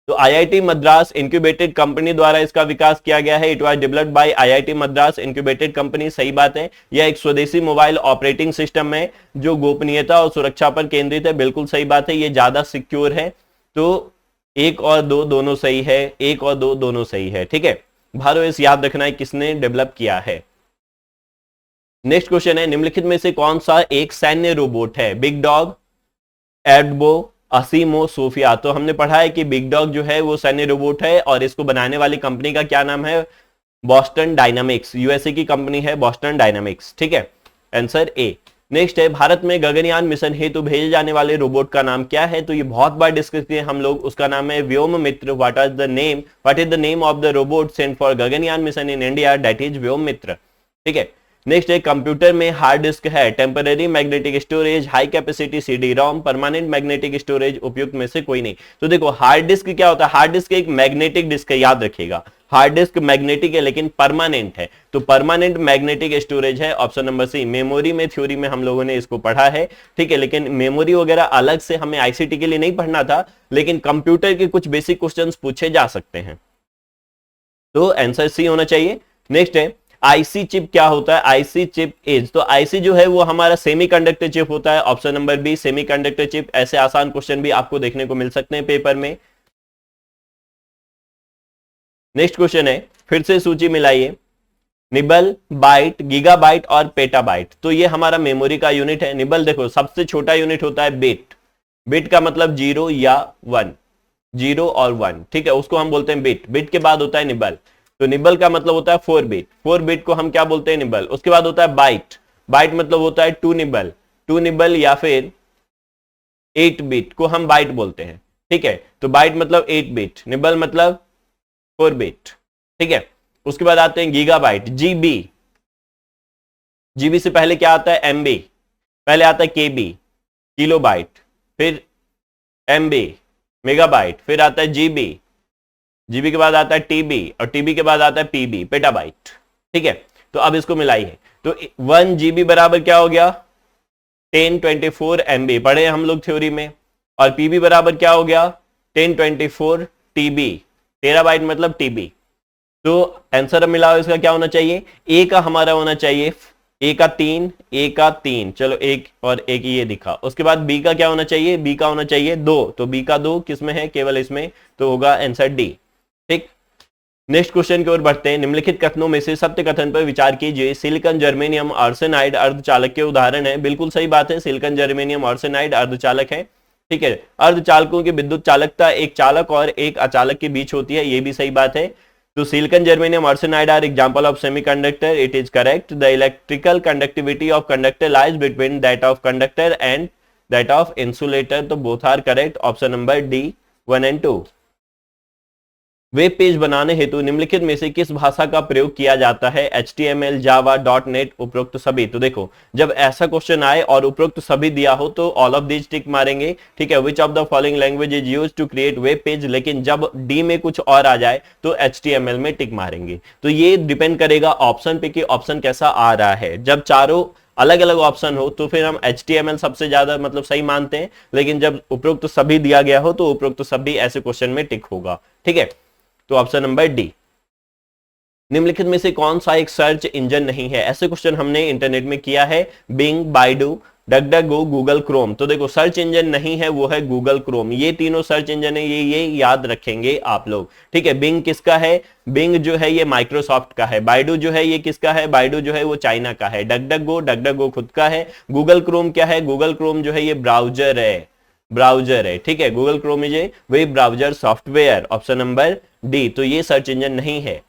तो आईआईटी मद्रास इंक्यूबेटेड कंपनी द्वारा इसका विकास किया गया है। It was developed bye IIT Madras incubated company, सही बात है। यह एक स्वदेशी मोबाइल ऑपरेटिंग सिस्टम है जो गोपनीयता और सुरक्षा पर केंद्रित है, बिल्कुल सही बात है, ये ज्यादा सिक्योर है। तो एक और दो दोनों सही है, एक और दो दोनों सही है, ठीक है। भार ओएस याद रखना है किसने डेवलप किया है। नेक्स्ट क्वेश्चन है, निम्नलिखित में से कौन सा एक सैन्य रोबोट है? बिग डॉग, एडबो, असीमो सोफिया। तो हमने पढ़ा है कि बिग डॉग जो है वो सैन्य रोबोट है और इसको बनाने वाली कंपनी का क्या नाम है, बॉस्टन डायनामिक्स, यूएसए की कंपनी है बॉस्टन डायनामिक्स, ठीक है, आंसर ए। नेक्स्ट है, भारत में गगनयान मिशन हेतु भेजे जाने वाले रोबोट का नाम क्या है, तो ये बहुत बार डिस्कस किए हम लोग, उसका नाम है Vyom Mitra. What is the name of the robot sent for Gaganyaan mission in India, that is Vyom Mitra, ठीक है। नेक्स्ट है, कंप्यूटर में हार्ड डिस्क है, temporary magnetic storage, high capacity CD ROM, permanent magnetic storage, उपयुक्त में से कोई नहीं। तो देखो हार्ड डिस्क क्या होता है, हार्ड डिस्क एक मैग्नेटिक डिस्क है, याद रखिएगा, हार्ड डिस्क मैग्नेटिक है लेकिन परमानेंट है, तो परमानेंट मैग्नेटिक स्टोरेज है ऑप्शन नंबर सी। मेमोरी में थ्योरी में हम लोगों ने इसको पढ़ा है, ठीक है, लेकिन मेमोरी वगैरह अलग से हमें आईसीटी के लिए नहीं पढ़ना था, लेकिन कंप्यूटर के कुछ बेसिक क्वेश्चंस पूछे जा सकते हैं, तो आंसर सी होना चाहिए। नेक्स्ट है, आईसी चिप क्या होता है, आईसी चिप इज, तो आईसी जो है वो हमारा सेमीकंडक्टर चिप होता है, option number B semiconductor chip. ऐसे आसान क्वेश्चन भी आपको देखने को मिल सकते हैं पेपर में। नेक्स्ट क्वेश्चन है, फिर से सूची मिलाइए, निबल, बाइट, गीगाबाइट और पेटाबाइट, तो ये हमारा मेमोरी का यूनिट है। निबल देखो सबसे छोटा यूनिट होता है बिट, बिट का मतलब 0 या 1, 0 और 1, ठीक है, उसको हम बोलते हैं बिट। बिट के बाद होता है निबल, तो निबल का मतलब होता है 4 बिट, 4 बिट को हम क्या बोलते हैं, निबल। उसके बाद होता है बाइट, बाइट मतलब होता है 2 निबल, 2 निबल या फिर 8 बिट को हम बाइट बोलते हैं, ठीक है, तो बाइट मतलब 8 बिट, निबल मतलब 4 बिट, ठीक है। उसके बाद आते हैं गीगाबाइट, जीबी, जीबी से पहले क्या आता है, एमबी, पहले आता है केबी, किलोबाइट, फिर एमबी, मेगाबाइट, फिर आता है जीबी, जीबी के बाद आता है टीबी, और टीबी के बाद आता है पीबी, पेटाबाइट, ठीक है। तो अब इसको मिलाइए, तो 1 जीबी बराबर क्या हो गया, 1024 एमबी, पढ़े हम लोग थ्योरी में, और पीबी बराबर क्या हो गया, 1024 टीबी, टेराबाइट मतलब टीबी। तो आंसर मिलाओ, इसका क्या होना चाहिए, ए का हमारा होना चाहिए, ए का 3, ए का 3, चलो एक और एक ये दिखा। उसके बाद बी का क्या होना चाहिए, बी का होना चाहिए 2, तो बी का 2 किसमें है, केवल इसमें, तो होगा आंसर डी, ठीक। नेक्स्ट क्वेश्चन की ओर बढ़ते हैं, निम्नलिखित कथनों में से सत्य कथन पर विचार कीजिए, सिलिकॉन, जर्मेनियम, आर्सेनाइड अर्धचालक के उदाहरण है। बिल्कुल सही बात है, सिलिकॉन, जर्मेनियम, आर्सेनाइड अर्धचालक है, ठीक है। अर्धचालकों की विद्युत चालकता एक चालक और एक अचालक के बीच होती है, ये भी सही बात है। तो silicon, germanium, arsenide are example of semiconductor, it is correct. The electrical conductivity of conductor lies between that of conductor and that of insulator, तो both are correct, option number D 1 and 2। Web page बनाने हेतु निम्नलिखित में से किस भाषा का प्रयोग किया जाता है, HTML, जावा, .NET, उपरोक्त सभी। तो देखो जब ऐसा क्वेश्चन आए और उपरोक्त सभी दिया हो तो ऑल ऑफ दीज टिक मारेंगे, ठीक है। Which of the following language is used to create web page, लेकिन जब डी में कुछ और आ जाए तो HTML में टिक मारेंगे। तो ये डिपेंड करेगा ऑप्शन पे कि ऑप्शन कैसा आ रहा है। जब चारों अलग अलग ऑप्शन हो तो फिर हम HTML सबसे ज्यादा मतलब सही मानते हैं, लेकिन जब उपरोक्त सभी दिया गया हो तो उपरोक्त सभी ऐसे क्वेश्चन में टिक होगा, ठीक है। तो ऑप्शन नंबर डी। निम्नलिखित में से कौन सा एक सर्च इंजन नहीं है, ऐसे क्वेश्चन हमने इंटरनेट में किया है, Bing, Baidu, DuckDuckGo, Google Chrome. तो देखो सर्च इंजन नहीं है वो है गूगल क्रोम, ये तीनों सर्च इंजन है, ये याद रखेंगे आप लोग, ठीक है। बिंग किसका है, बिंग जो है ये माइक्रोसॉफ्ट का है। बाइडू जो है ये किसका है, बाइडू जो है वो चाइना का है। डकडकगो खुद का है। गूगल क्रोम क्या है, गूगल क्रोम जो है ये ब्राउजर है, ब्राउजर है, ठीक है। Google Chrome is a web browser software, option number D. तो ये सर्च इंजन नहीं है।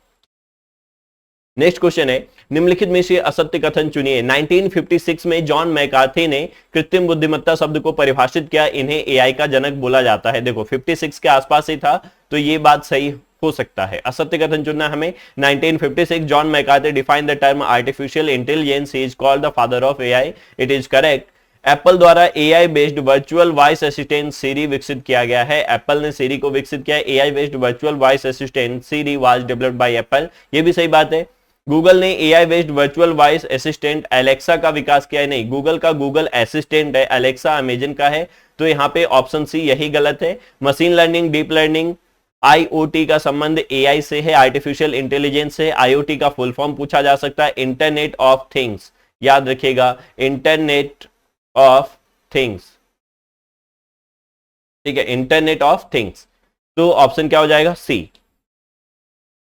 नेक्स्ट क्वेश्चन है, निम्नलिखित में से असत्य कथन चुनिए। 1956 में जॉन मैकार्थी ने कृत्रिम बुद्धिमत्ता शब्द को परिभाषित किया, इन्हें एआई का जनक बोला जाता है। देखो 56 के आसपास ही था, तो ये बात सही हो सकता है। असत्य कथन चुनना हमें, 1956 John McCarthy define the term artificial intelligence, he is called the father of AI, it is correct. Apple द्वारा AI based virtual voice assistant Siri विकसित किया गया है। एप्पल ने सीरी को विकसित किया है। AI based virtual voice assistant Siri was developed by Apple, ये भी सही बात है। गूगल ने AI based virtual voice assistant Alexa का विकास किया है, नहीं, गूगल का गूगल असिस्टेंट है, एलेक्सा अमेजन का है, तो यहां पे ऑप्शन सी यही गलत है। Machine learning, deep learning, IoT का संबंध एआई से है, आर्टिफिशियल इंटेलिजेंस से। आईओटी का फुल फॉर्म पूछा जा सकता है, इंटरनेट ऑफ थिंग्स, याद रखिएगा, इंटरनेट ऑफ थिंग्स, ठीक है, इंटरनेट ऑफ थिंग्स। तो ऑप्शन क्या हो जाएगा, सी।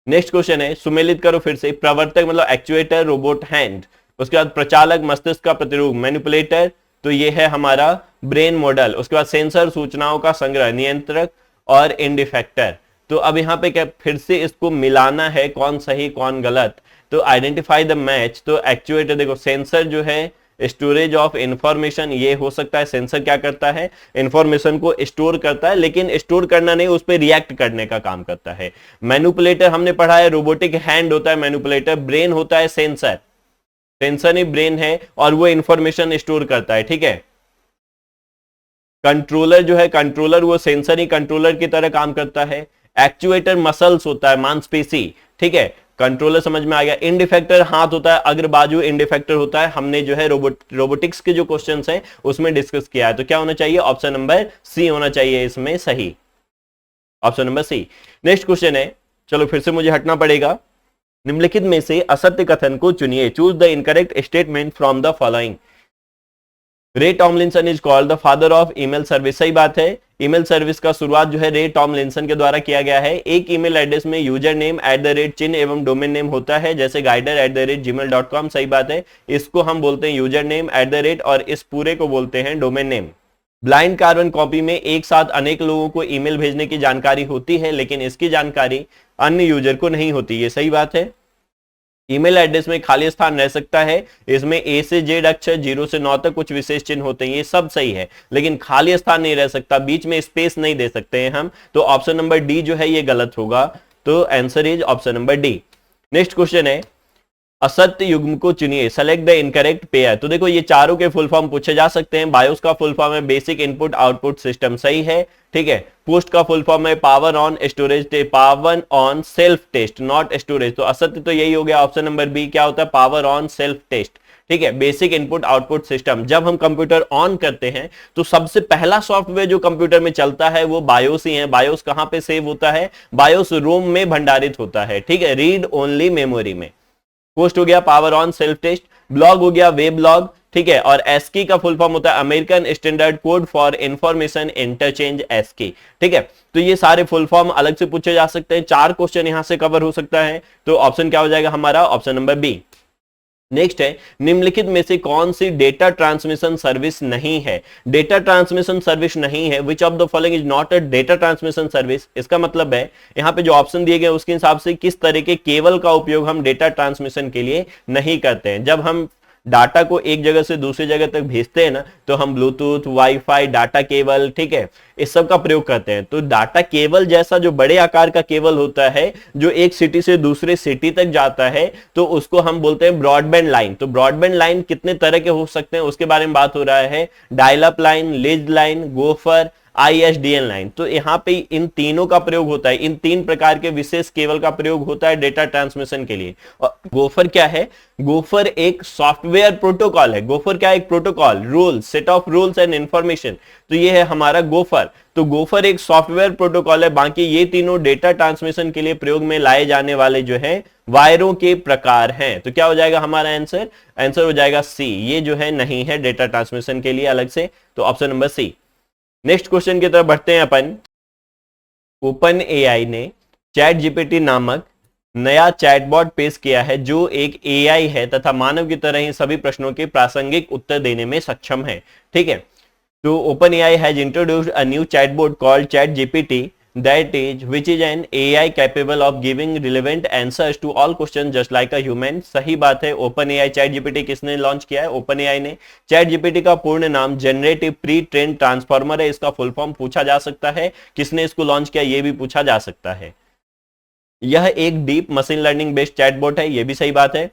नेक्स्ट क्वेश्चन है, सुमेलित करो फिर से। प्रवर्तक मतलब एक्चुएटर, रोबोट हैंड। उसके बाद प्रचालक, मस्तिष्क का प्रतिरूप, मैनिपुलेटर, तो ये है हमारा ब्रेन मॉडल। उसके बाद सेंसर, सूचनाओं का संग्रह, नियंत्रक और इंडिफेक्टर। तो अब यहाँ पे क्या फिर से इसको मिलाना है, कौन सही कौन गलत, तो आइडेंटिफाई द मैच। तो एक्चुएटर देखो, सेंसर जो है स्टोरेज ऑफ इंफॉर्मेशन, ये हो सकता है सेंसर क्या करता है, इंफॉर्मेशन को स्टोर करता है, लेकिन स्टोर करना नहीं, उस पर रिएक्ट करने का काम करता है। मैनिपुलेटर हमने पढ़ा है, रोबोटिक हैंड होता है मैनिपुलेटर, ब्रेन होता है सेंसर, सेंसर ही ब्रेन है और वो इंफॉर्मेशन स्टोर करता है, ठीक है। कंट्रोलर जो है, कंट्रोलर वो सेंसर ही कंट्रोलर की तरह काम करता है। एक्चुएटर मसल्स होता है, मांसपेशी, ठीक है, कंट्रोलर समझ में आ गया। इंडिफेक्टर हाथ होता है, अग्र बाजू इंडिफेक्टर होता है, हमने जो है रोबोटिक्स के जो क्वेश्चंस हैं उसमें डिस्कस किया है। तो क्या होना चाहिए, ऑप्शन नंबर सी होना चाहिए इसमें सही, option number C. Next question है, चलो फिर से मुझे हटना पड़ेगा। निम्नलिखित में से असत्य कथन को चुनिए, choose the incorrect statement from the following. Ray Tomlinson is called the father of email service, सही बात है। ईमेल सर्विस का शुरुआत जो है रे टॉमलिंसन के द्वारा किया गया है। एक ईमेल एड्रेस में यूजर नेम @ चिन्ह एवं डोमेन नेम होता है, जैसे guider@gmail.com, सही बात है। इसको हम बोलते हैं यूजर नेम @ और इस पूरे को बोलते हैं domain name. Blind carbon copy में एक साथ अनेक लोगों को ईमेल भेजने की जानकारी होती है, लेकिन इसकी जानकारी अन्य यूजर को नहीं होती, ये सही बात है। ईमेल एड्रेस में खाली स्थान रह सकता है, इसमें ए से जेड अक्षर 0 से 9 तक कुछ विशेष चिन्ह होते हैं, ये सब सही है, लेकिन खाली स्थान नहीं रह सकता, बीच में स्पेस नहीं दे सकते हैं हम, तो ऑप्शन नंबर डी जो है ये गलत होगा। तो answer is option number D. Next question है, असत्य युग्म को चुनिए, सेलेक्ट द इनकरेक्ट पेयर। तो देखो ये चारों के फुल फॉर्म पूछे जा सकते हैं। बायोस का फुल फॉर्म है बेसिक इनपुट आउटपुट सिस्टम, सही है, ठीक है। पोस्ट का फुल फॉर्म है power on storage, power on self test not storage, तो असत्य तो यही हो गया, ऑप्शन नंबर बी क्या होता है, पावर ऑन सेल्फ टेस्ट, ठीक है। बेसिक इनपुट आउटपुट सिस्टम, जब हम कंप्यूटर ऑन करते हैं तो सबसे पहला सॉफ्टवेयर जो कंप्यूटर में चलता है वो बायोस ही है। बायोस कहां पे सेव होता है, बायोस रोम में भंडारित होता है, ठीक है, रीड ओनली मेमोरी में। पोस्ट हो गया power on self test, blog हो गया वेब ब्लॉग, ठीक है, और एसकी का फुल फॉर्म होता है American standard code for information interchange, ASCII, ठीक है। तो ये सारे फुल फॉर्म अलग से पूछे जा सकते हैं, 4 क्वेश्चन यहां से कवर हो सकता है, तो ऑप्शन क्या हो जाएगा हमारा, ऑप्शन नंबर बी। नेक्स्ट है, निम्नलिखित में से कौन सी डेटा ट्रांसमिशन सर्विस नहीं है। डेटा ट्रांसमिशन सर्विस नहीं है, which of the following is not a data transmission service. इसका मतलब है यहाँ पे जो ऑप्शन दिए गए उसके हिसाब से किस तरह के केबल का उपयोग हम डेटा ट्रांसमिशन के लिए नहीं करते हैं। जब हम डाटा को एक जगह से दूसरी जगह तक भेजते हैं ना, तो हम ब्लूटूथ, वाईफाई, डाटा केबल, ठीक है, इस सब का प्रयोग करते हैं। तो डाटा केबल जैसा जो बड़े आकार का केबल होता है जो एक सिटी से दूसरे सिटी तक जाता है, तो उसको हम बोलते हैं ब्रॉडबैंड लाइन। तो ब्रॉडबैंड लाइन कितने तरह के हो सकते हैं उसके बारे में बात हो रहा है, डायल अप लाइन, लेज लाइन, गोफर, ISDN लाइन। तो यहाँ पे इन तीनों का प्रयोग होता है, इन 3 प्रकार के विशेष केबल का प्रयोग होता है डेटा ट्रांसमिशन के लिए। और गोफर क्या है, गोफर एक सॉफ्टवेयर प्रोटोकॉल है। गोफर क्या है, एक protocol, rule, set of rules and information, तो ये है हमारा गोफर। तो गोफर एक सॉफ्टवेयर प्रोटोकॉल है, बाकी ये तीनों डेटा ट्रांसमिशन के लिए प्रयोग में लाए जाने वाले जो है वायरों के प्रकार हैं। तो क्या हो जाएगा हमारा आंसर, आंसर हो जाएगा सी, ये जो है नहीं है डेटा ट्रांसमिशन के लिए अलग से, तो option number C. Next question की तरफ बढ़ते हैं अपन। ओपन एआई ने चैट जीपीटी नामक नया चैटबॉट पेश किया है जो एक एआई है तथा मानव की तरह ही सभी प्रश्नों के प्रासंगिक उत्तर देने में सक्षम है, ठीक है। तो open AI has introduced a new chatbot called chat GPT which is an AI capable of giving relevant answers to all questions just like a human। सही बात है, ओपन एआई चैट जीपीटी किसने लॉन्च किया है, open AI ने। Chat GPT का पूर्ण नाम जनरेटिव प्री ट्रेन ट्रांसफॉर्मर है, इसका फुल फॉर्म पूछा जा सकता है, किसने इसको लॉन्च किया ये भी पूछा जा सकता है। यह एक deep machine learning based chatbot है, ये भी सही बात है।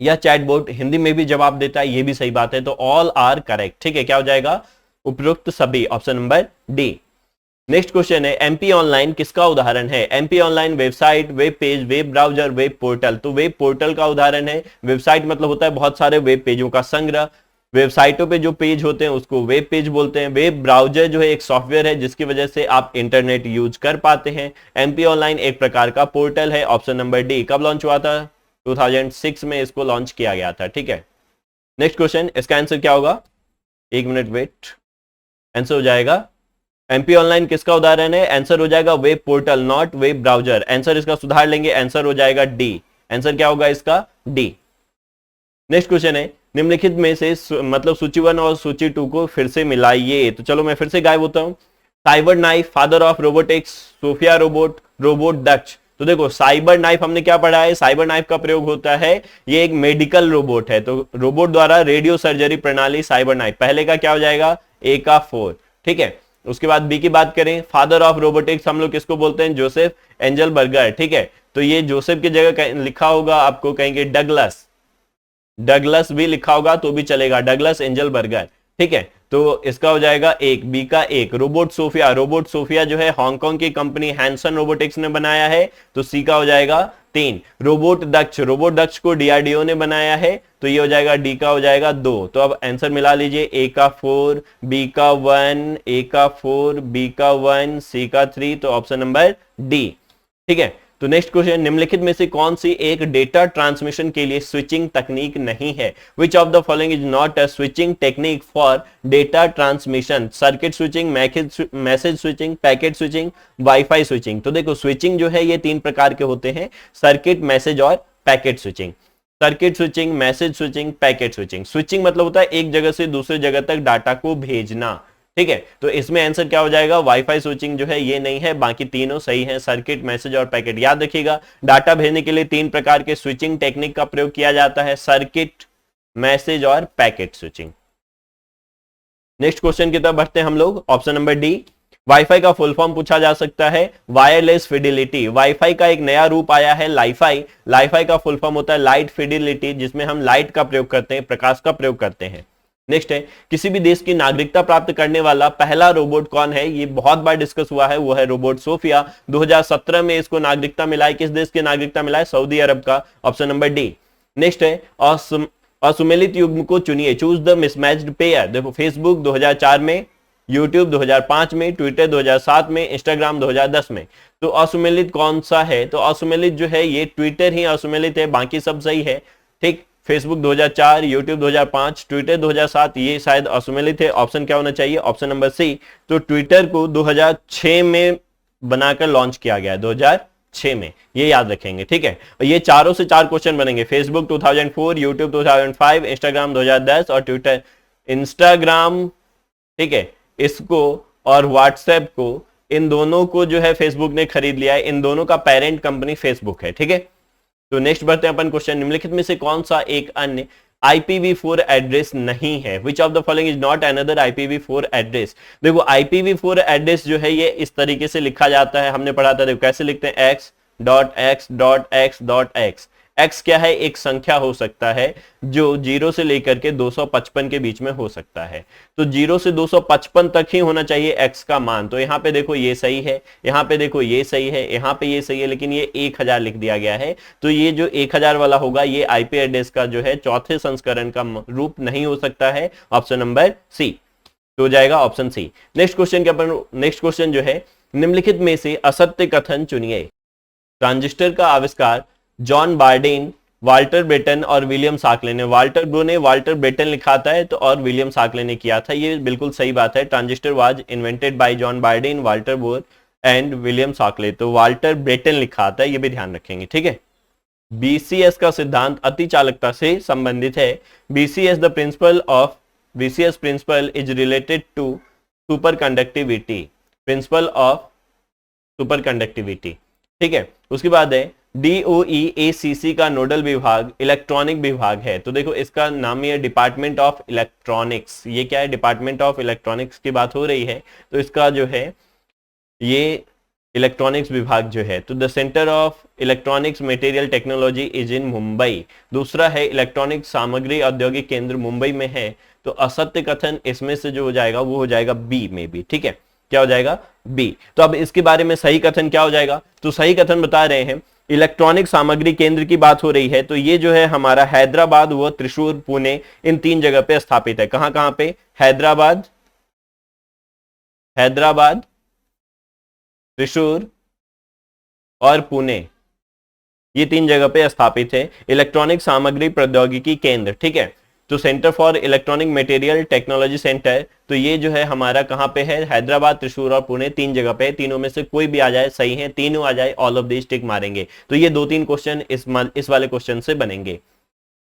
यह चैटबॉट हिंदी में भी जवाब देता है, ये भी सही बात है, तो ऑल आर करेक्ट, ठीक है। क्या हो जाएगा, उपयुक्त सभी, option number D. Next question है, एमपी ऑनलाइन किसका उदाहरण है। MP online website, web page, web browser, web portal. तो वेब पोर्टल का उदाहरण है। वेबसाइट मतलब होता है बहुत सारे वेब पेजों का संग्रह। वेबसाइटों पे जो पेज होते हैं उसको वेब पेज बोलते हैं। वेब ब्राउजर जो है एक सॉफ्टवेयर है जिसकी वजह से आप इंटरनेट यूज कर पाते हैं। एमपी ऑनलाइन एक प्रकार का पोर्टल है, ऑप्शन नंबर डी। कब लॉन्च हुआ था, 2006 में इसको लॉन्च किया गया था, ठीक है। नेक्स्ट क्वेश्चन, इसका आंसर क्या होगा, 1 मिनट वेट, आंसर हो जाएगा एमपी ऑनलाइन किसका उदाहरण है, आंसर हो जाएगा web portal not web browser. Answer इसका सुधार लेंगे, आंसर हो जाएगा डी। आंसर क्या होगा इसका, डी। नेक्स्ट क्वेश्चन है, निम्नलिखित में से मतलब सूची 1 और सूची 2 को फिर से मिलाइए। तो चलो मैं फिर से गायब होता हूं। Cyber knife, father of robotics, Sophia robot, robot Daksh. तो देखो साइबर नाइफ हमने क्या पढ़ा है, साइबर नाइफ का प्रयोग होता है, ये एक मेडिकल रोबोट है, तो रोबोट द्वारा रेडियो सर्जरी प्रणाली साइबर नाइफ, पहले का क्या हो जाएगा, ए का 4, ठीक है। उसके बाद बी की बात करें, फादर ऑफ रोबोटिक्स हम लोग किसको बोलते हैं, जोसेफ एंजल बर्गर, ठीक है। तो ये जोसेफ की जगह लिखा होगा आपको कहेंगे डगलस, डगलस भी लिखा होगा तो भी चलेगा, डगलस एंजल बर्गर, ठीक है। तो इसका हो जाएगा एक, बी का एक। रोबोट सोफिया, रोबोट सोफिया जो है हांगकांग की कंपनी हैंसन रोबोटिक्स ने बनाया है, तो सी का हो जाएगा 3। रोबोट दक्ष, रोबोट दक्ष को डीआरडीओ ने बनाया है, तो ये हो जाएगा डी का हो जाएगा 2। तो अब आंसर मिला लीजिए, ए का 4, बी का 1, ए का 4, बी का 1, सी का 3, तो ऑप्शन नंबर डी, ठीक है। तो नेक्स्ट क्वेश्चन, निम्नलिखित में से कौन सी एक डेटा ट्रांसमिशन के लिए स्विचिंग तकनीक नहीं है, which of the following is not a switching technique for data transmission, circuit switching, message switching, packet switching, wifi switching. तो देखो स्विचिंग जो है ये 3 प्रकार के होते हैं, सर्किट, मैसेज और packet switching. Circuit switching, message switching, packet switching. Switching मतलब होता है एक जगह से दूसरे जगह तक डाटा को भेजना, ठीक है। तो इसमें आंसर क्या हो जाएगा, वाईफाई स्विचिंग जो है ये नहीं है, बाकी तीनों सही हैं, सर्किट, मैसेज और पैकेट। याद रखिएगा डाटा भेजने के लिए 3 प्रकार के स्विचिंग टेक्निक का प्रयोग किया जाता है, सर्किट, मैसेज और पैकेट स्विचिंग। नेक्स्ट क्वेश्चन की तरफ बढ़ते हैं हम लोग, ऑप्शन नंबर डी। वाईफाई का फुल फॉर्म पूछा जा सकता है, वायरलेस फिडिलिटी। वाईफाई का एक नया रूप आया है लाईफाई, लाईफाई का फुल फॉर्म होता है लाइट फिडिलिटी, जिसमें हम लाइट का प्रयोग करते हैं, प्रकाश का प्रयोग करते हैं। नेक्स्ट है, किसी भी देश की नागरिकता प्राप्त करने वाला पहला रोबोट कौन है, ये बहुत बार डिस्कस हुआ है, वो है रोबोट सोफिया। 2017 में इसको नागरिकता मिला है, किस देश की नागरिकता मिला है, सऊदी अरब का, ऑप्शन नंबर डी। नेक्स्ट है, असुमेलित युग्म को चुनिए, चूज द मिसमैच्ड पेयर। देखो फेसबुक 2004 में, यूट्यूब 2005 में, ट्विटर 2007 में, इंस्टाग्राम 2010 में। तो असुमेलित कौन सा है, तो असुमेलित जो है ये ट्विटर ही असुमेलित है, बाकी सब सही है, ठीक। फेसबुक 2004, यूट्यूब 2005, ट्विटर 2007, ये शायद असुमेलित है। ऑप्शन क्या होना चाहिए, ऑप्शन नंबर सी। तो ट्विटर को 2006 में बनाकर लॉन्च किया गया है, 2006 में, ये याद रखेंगे, ठीक है। ये चारों से 4 क्वेश्चन बनेंगे, फेसबुक 2004, यूट्यूब 2005, इंस्टाग्राम 2010 और ट्विटर, इंस्टाग्राम, ठीक है, इसको और व्हाट्सएप को, इन दोनों को जो है फेसबुक ने खरीद लिया है, इन दोनों का पेरेंट कंपनी फेसबुक है, ठीक है। तो नेक्स्ट बढ़ते हैं अपन क्वेश्चन, निम्नलिखित में से कौन सा एक अन्य IPv4 एड्रेस नहीं है, which of the following is not another IPv4 address. देखो IPv4 एड्रेस जो है ये इस तरीके से लिखा जाता है, हमने पढ़ा था, देखो कैसे लिखते हैं, x.x.x.x। x क्या है, एक संख्या हो सकता है जो 0 से लेकर के 255 के बीच में हो सकता है, तो 0 से 255 तक ही होना चाहिए x का मान। तो यहाँ पे देखो ये सही है, यहाँ पे देखो ये सही है, यहाँ पे ये सही है, लेकिन ये 1000 लिख दिया गया है, तो ये जो 1000 वाला होगा ये IP एड्रेस का जो है चौथे संस्करण का रूप नहीं हो सकता है, ऑप्शन नंबर सी, तो हो जाएगा ऑप्शन सी। नेक्स्ट क्वेश्चन के अपन, नेक्स्ट क्वेश्चन जो है, निम्नलिखित में से असत्य कथन चुनिए। ट्रांजिस्टर का आविष्कार जॉन बार्डिन, वाल्टर ब्रेटन और विलियम साकले ने, वाल्टर ब्रो ने वाल्टर ब्रेटन लिखा था है, तो और विलियम साकले ने किया था, ये बिल्कुल सही बात है। Transistor was invented by John Bardeen, Walter Bohr and William Shockley, तो वाल्टर ब्रेटन लिखा था, ये भी ध्यान रखेंगे, ठीक है। BCS का सिद्धांत अति चालकता से संबंधित है। BCS the principle of BCS principle is related to superconductivity, principle of superconductivity, ठीक है। उसके बाद है DOE-ACC का नोडल विभाग इलेक्ट्रॉनिक विभाग है, तो देखो इसका नाम ही है डिपार्टमेंट ऑफ इलेक्ट्रॉनिक्स, ये क्या है, डिपार्टमेंट ऑफ इलेक्ट्रॉनिक्स की बात हो रही है, तो इसका जो है ये इलेक्ट्रॉनिक्स विभाग जो है, तो the centre of electronics material technology is in Mumbai. दूसरा है इलेक्ट्रॉनिक सामग्री औद्योगिक केंद्र मुंबई में है, तो असत्य कथन इसमें से जो हो जाएगा वो हो जाएगा बी में भी, ठीक है, क्या हो जाएगा, बी। तो अब इसके बारे में सही कथन क्या हो जाएगा, तो सही कथन बता रहे हैं, इलेक्ट्रॉनिक सामग्री केंद्र की बात हो रही है, तो ये जो है हमारा हैदराबाद व त्रिशूर, पुणे, इन 3 जगह पे स्थापित है। कहां कहां पे, हैदराबाद, हैदराबाद, त्रिशूर और पुणे, ये 3 जगह पे स्थापित है इलेक्ट्रॉनिक सामग्री प्रौद्योगिकी केंद्र, ठीक है। तो centre for electronic material technology centre, तो ये जो है हमारा कहां पे है, हैदराबाद, त्रिशूर और पुणे, 3 जगह पे, तीनों में से कोई भी आ जाए सही है, तीनों आ जाए ऑल ऑफ दिस टिक मारेंगे। तो ये 2-3 क्वेश्चन इस वाले क्वेश्चन से बनेंगे।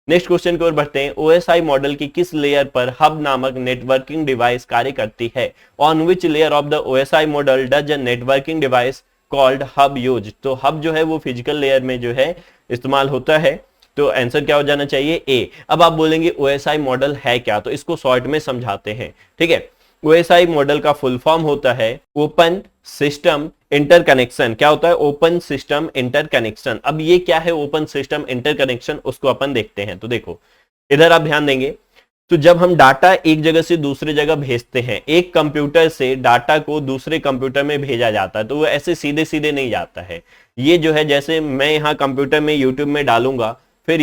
नेक्स्ट क्वेश्चन की ओर बढ़ते हैं। OSI मॉडल की किस लेयर पर हब नामक नेटवर्किंग डिवाइस कार्य करती है? On which layer of the OSI model does a networking device called hub use? तो हब जो है वो फिजिकल लेयर में जो है इस्तेमाल होता है। तो आंसर क्या हो जाना चाहिए? ए। अब आप बोलेंगे OSI मॉडल है क्या, तो इसको शॉर्ट में समझाते हैं, ठीक है। OSI मॉडल का फुल फॉर्म होता है ओपन सिस्टम इंटरकनेक्शन। क्या होता है? Open system interconnection. अब ये क्या है ओपन सिस्टम इंटरकनेक्शन, उसको अपन देखते हैं। तो देखो इधर आप ध्यान देंगे, तो जब हम डाटा एक जगह से दूसरी जगह भेजते हैं, एक कंप्यूटर से डाटा को दूसरे कंप्यूटर में भेजा जाता है, तो वो ऐसे सीधे सीधे नहीं जाता है। ये जो है जैसे मैं यहाँ कंप्यूटर में यूट्यूब में डालूंगा, फिर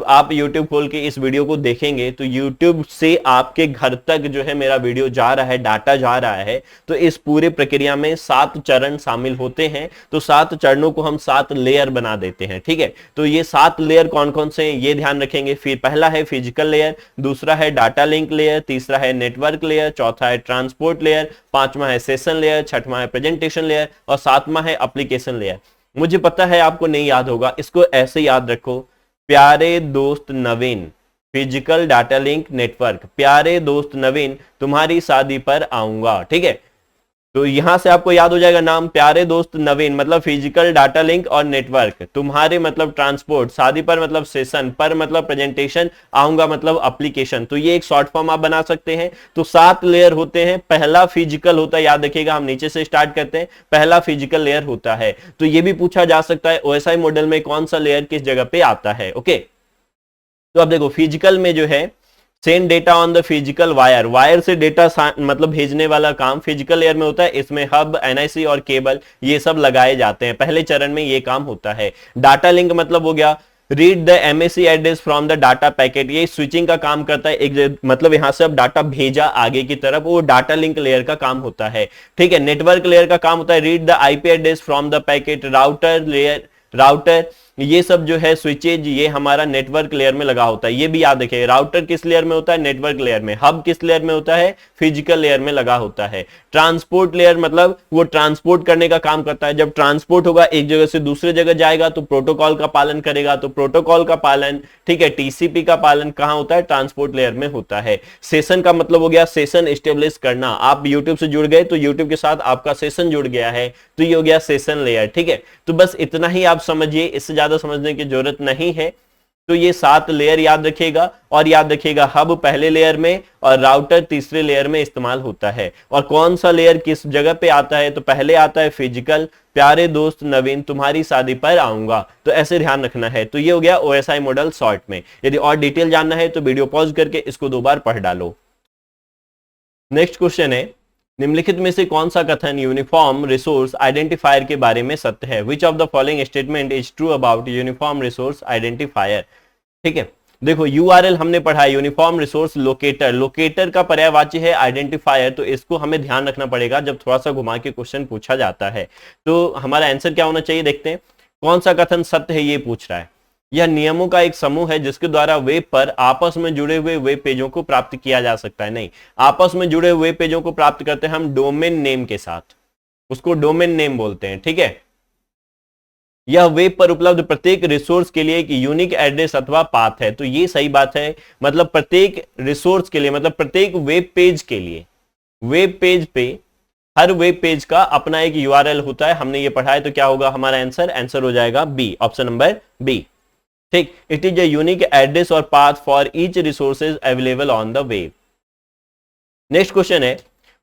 आप यूट्यूब खोल के इस वीडियो को देखेंगे, तो यूट्यूब से आपके घर तक जो है मेरा वीडियो जा रहा है, डाटा जा रहा है। तो इस पूरे प्रक्रिया में 7 चरण शामिल होते हैं। तो 7 चरणों को हम 7 लेयर बना देते हैं, ठीक है। तो ये 7 लेयर कौन कौन से हैं ये ध्यान रखेंगे। फिर पहला है फिजिकल लेयर, दूसरा है डाटा लिंक लेयर, तीसरा है नेटवर्क लेयर, चौथा है ट्रांसपोर्ट लेयर, पांचवा है सेशन लेयर, छठवां है प्रेजेंटेशन लेयर और सातवां है एप्लीकेशन लेयर। मुझे पता है आपको नहीं याद होगा, इसको ऐसे याद रखो। प्यारे दोस्त नवीन, फिजिकल डाटा लिंक नेटवर्क। प्यारे दोस्त नवीन, तुम्हारी शादी पर आऊंगा, ठीक है। तो यहां से आपको याद हो जाएगा नाम। प्यारे दोस्त नवीन मतलब फिजिकल डाटा लिंक और नेटवर्क, तुम्हारे मतलब ट्रांसपोर्ट, शादी पर मतलब सेशन, पर मतलब प्रेजेंटेशन, आऊंगा मतलब एप्लीकेशन। तो ये एक शॉर्ट फॉर्म आप बना सकते हैं। तो 7 लेयर होते हैं। पहला फिजिकल होता है, याद रखिएगा, हम नीचे से स्टार्ट करते हैं। पहला फिजिकल लेयर होता है। तो ये भी पूछा जा सकता है OSI मॉडल में कौन सा लेयर किस जगह पे आता है, ओके। तो अब देखो फिजिकल में जो है send data on the physical wire, wire से डेटा मतलब भेजने वाला काम फिजिकल लेयर में होता है। इसमें हब, NIC और केबल ये सब लगाए जाते हैं। पहले चरण में ये काम होता है। डाटा लिंक मतलब हो गया read the MAC address from the data packet, ये स्विचिंग का काम करता है। एक मतलब यहां से अब डाटा भेजा आगे की तरफ, वो डाटा लिंक लेयर का काम होता है, ठीक है। नेटवर्क लेयर का काम होता है read the IP address from the packet. Router layer, router ये सब जो है स्विचेज, ये हमारा नेटवर्क लेयर में लगा होता है। ये भी याद रखिए, राउटर किस लेयर में होता है? नेटवर्क लेयर में। हब किस लेयर में होता है? फिजिकल लेयर में लगा होता है। ट्रांसपोर्ट लेयर मतलब वो ट्रांसपोर्ट करने का काम करता है। जब ट्रांसपोर्ट होगा, एक जगह से दूसरी जगह जाएगा, तो प्रोटोकॉल का पालन करेगा। तो प्रोटोकॉल का पालन, ठीक है, TCP का पालन कहां होता है? ट्रांसपोर्ट लेयर में होता है। सेशन का मतलब हो गया सेशन एस्टेब्लिश करना। आप यूट्यूब से जुड़ गए तो यूट्यूब के साथ आपका सेशन जुड़ गया है, तो ये हो गया सेशन लेयर, ठीक है। तो बस इतना ही आप समझिए, इससे ज्यादा समझने की जरूरत नहीं है। तो ये 7 लेयर याद रखिएगा। और याद रखिएगा हब पहले लेयर में और राउटर तीसरे लेयर में इस्तेमाल होता है। और कौन सा लेयर किस जगह पे आता है? तो पहले आता है फिजिकल, प्यारे दोस्त नवीन तुम्हारी शादी पर आऊंगा। तो ऐसे ध्यान रखना है। तो ये हो गया OSI मॉडल शॉर्ट में। यदि और डिटेल जानना है तो वीडियो पॉज करके इसको 2 बार पढ़ डालो। नेक्स्ट क्वेश्चन है, निम्नलिखित में से कौन सा कथन यूनिफॉर्म रिसोर्स आइडेंटिफायर के बारे में सत्य है? Which of the following statement is true about uniform resource identifier? ठीक है, देखो URL हमने पढ़ा है, यूनिफॉर्म रिसोर्स लोकेटर। लोकेटर का पर्यायवाची है आइडेंटिफायर। तो इसको हमें ध्यान रखना पड़ेगा जब थोड़ा सा घुमा के क्वेश्चन पूछा जाता है। तो हमारा आंसर क्या होना चाहिए, देखते हैं। कौन सा कथन सत्य है ये पूछ रहा है। यह नियमों का एक समूह है जिसके द्वारा वेब पर आपस में जुड़े हुए वेब पेजों को प्राप्त किया जा सकता है। नहीं, आपस में जुड़े हुए पेजों को प्राप्त करते हैं हम डोमेन नेम के साथ, उसको डोमेन नेम बोलते हैं, ठीक है। यह वेब पर उपलब्ध प्रत्येक रिसोर्स के लिए एक यूनिक एड्रेस अथवा पाथ है। तो ये सही बात है, मतलब प्रत्येक रिसोर्स के लिए, मतलब प्रत्येक वेब पेज के लिए, वेब पेज पे हर वेब पेज का अपना एक URL होता है। हमने ये पढ़ा है। तो क्या होगा हमारा आंसर हो जाएगा बी, ऑप्शन नंबर बी, ठीक। It is a unique address और path for each resources available on the web. Next question है,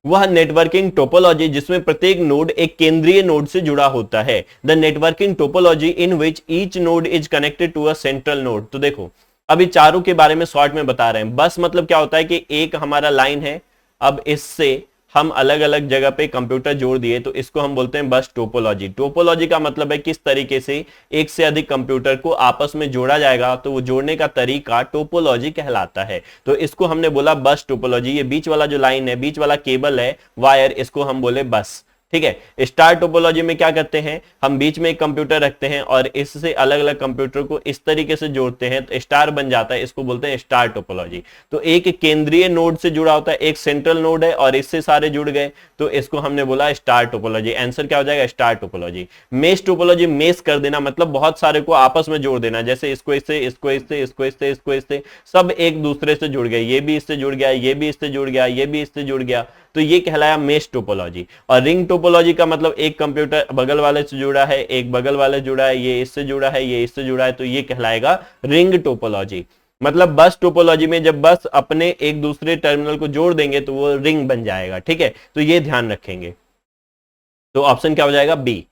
वह नेटवर्किंग टोपोलॉजी जिसमें प्रत्येक नोड एक केंद्रीय नोड से जुड़ा होता है। The networking topology in which each node is connected to a central node. तो देखो अभी चारों के बारे में शॉर्ट में बता रहे हैं। बस मतलब क्या होता है कि एक हमारा लाइन है, अब इससे हम अलग अलग जगह पे कंप्यूटर जोड़ दिए, तो इसको हम बोलते हैं बस टोपोलॉजी। टोपोलॉजी का मतलब है किस तरीके से एक से अधिक कंप्यूटर को आपस में जोड़ा जाएगा, तो वो जोड़ने का तरीका टोपोलॉजी कहलाता है। तो इसको हमने बोला बस टोपोलॉजी। ये बीच वाला जो लाइन है, बीच वाला केबल है, वायर, इसको हम बोले बस। ठीक है। स्टार टोपोलॉजी में क्या करते हैं, हम बीच में एक कंप्यूटर रखते हैं और इससे अलग अलग कंप्यूटर को इस तरीके से जोड़ते हैं तो स्टार बन जाता है, इसको बोलते हैं स्टार टोपोलॉजी। तो एक केंद्रीय नोड से जुड़ा होता है, एक सेंट्रल नोड है और इससे सारे जुड़ गए, तो इसको हमने बोला स्टार टोपोलॉजी। आंसर क्या हो जाएगा, star topology. Mesh topology, mesh कर देना मतलब बहुत सारे को आपस में जोड़ देना, जैसे इसको इससे, इसको इससे, इसको इससे, इसको इससे, सब एक दूसरे से जुड़ गए, ये भी इससे जुड़ गया, ये भी इससे जुड़ गया, ये भी इससे जुड़ गया, तो ये कहलाया मेश टोपोलॉजी। और रिंग टोपोलॉजी का मतलब एक कंप्यूटर बगल वाले से जुड़ा है, एक बगल वाले जुड़ा है, ये इससे जुड़ा है, ये इससे जुड़ा है, तो ये कहलाएगा रिंग टोपोलॉजी। मतलब बस टोपोलॉजी में जब बस अपने एक दूसरे टर्मिनल को जोड़ देंगे तो वो रिंग बन जाएगा, ठीक है, तो ये ध्यान रखेंगे। तो ऑप्शन क्या हो जाएगा, बी।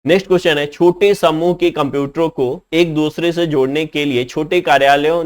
नेक्स्ट क्वेश्चन है, छोटे समूह के कंप्यूटरों को एक दूसरे से जोड़ने के लिए छोटे कार्यालयों और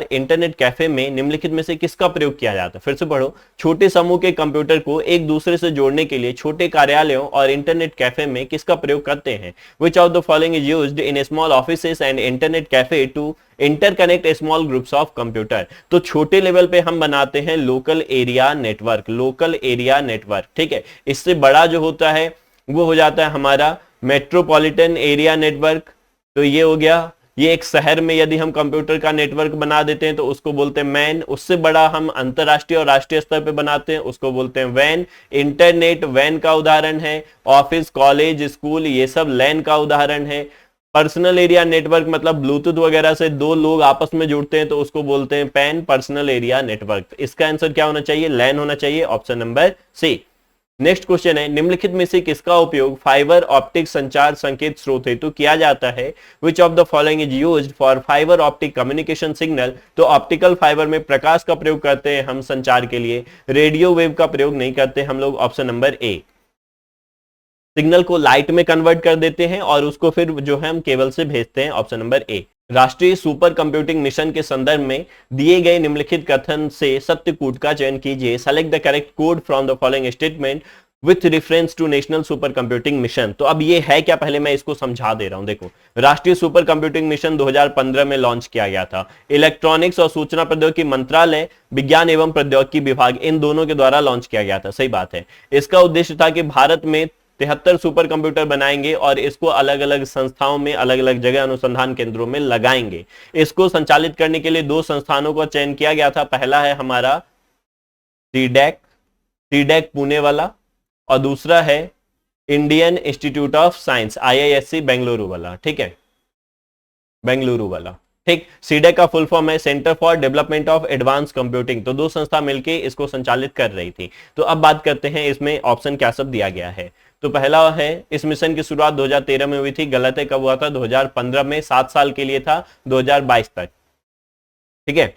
इंटरनेट कैफे में निम्नलिखित में से किसका प्रयोग किया जाता है। फिर से पढ़ो, छोटे समूह के कंप्यूटर को एक दूसरे से जोड़ने के लिए छोटे कार्यालयों और इंटरनेट कैफे में किसका प्रयोग करते हैं। Which of the following is used in small offices and internet cafe to interconnect small groups of computer. तो छोटे लेवल पे हम बनाते हैं लोकल एरिया नेटवर्क, ठीक है। इससे बड़ा जो होता है वो हो जाता है हमारा मेट्रोपॉलिटन एरिया नेटवर्क। तो ये हो गया, ये एक शहर में यदि हम कंप्यूटर का नेटवर्क बना देते हैं तो उसको बोलते हैं मैन। उससे बड़ा हम अंतरराष्ट्रीय और राष्ट्रीय स्तर पे बनाते हैं, उसको बोलते हैं वैन। इंटरनेट वैन का उदाहरण है। ऑफिस, कॉलेज, स्कूल, ये सब लैन का उदाहरण है। पर्सनल एरिया नेटवर्क मतलब ब्लूटूथ वगैरह से दो लोग आपस में जुड़ते हैं तो उसको बोलते हैं पैन, पर्सनल एरिया नेटवर्क। इसका आंसर क्या होना चाहिए, लैन होना चाहिए, option number C. Next question है, निम्नलिखित में से किसका उपयोग फाइबर ऑप्टिक संचार संकेत स्रोत हेतु किया जाता है। Which of the following is used for fibre optic communication signal. तो ऑप्टिकल फाइबर में प्रकाश का प्रयोग करते हैं हम संचार के लिए, रेडियो वेव का प्रयोग नहीं करते हम लोग, ऑप्शन नंबर ए। सिग्नल को लाइट में कन्वर्ट कर देते हैं और उसको फिर जो है हम केबल से भेजते हैं, ऑप्शन नंबर ए। राष्ट्रीय सुपर कंप्यूटिंग मिशन के संदर्भ में दिए गए निम्नलिखित कथन से सत्य कूट का चयन कीजिए। Select the correct code from the following statement with reference to national supercomputing mission. तो अब ये है क्या, पहले मैं इसको समझा दे रहा हूं। देखो, राष्ट्रीय सुपर कंप्यूटिंग मिशन 2015 में लॉन्च किया गया था। इलेक्ट्रॉनिक्स और सूचना प्रौद्योगिकी मंत्रालय, विज्ञान एवं प्रौद्योगिकी विभाग, इन दोनों के द्वारा लॉन्च किया गया था, सही बात है। इसका उद्देश्य था कि भारत में 73 सुपर कंप्यूटर बनाएंगे और इसको अलग अलग संस्थाओं में, अलग अलग जगह अनुसंधान केंद्रों में लगाएंगे। इसको संचालित करने के लिए दो संस्थानों का चयन किया गया था। पहला है हमारा सीडेक पुणे वाला और दूसरा है Indian institute of science IISc Bengaluru वाला, ठीक है, बेंगलुरु वाला, ठीक। सीडेक का फुल फॉर्म है centre for development of advance computing. तो दो संस्था मिलकर इसको संचालित कर रही थी। तो अब बात करते हैं इसमें ऑप्शन क्या सब दिया गया है। तो पहला है, इस मिशन की शुरुआत 2013 में हुई थी, गलत है, कब हुआ था, 2015 में, 7 साल के लिए था, 2022 तक, ठीक है।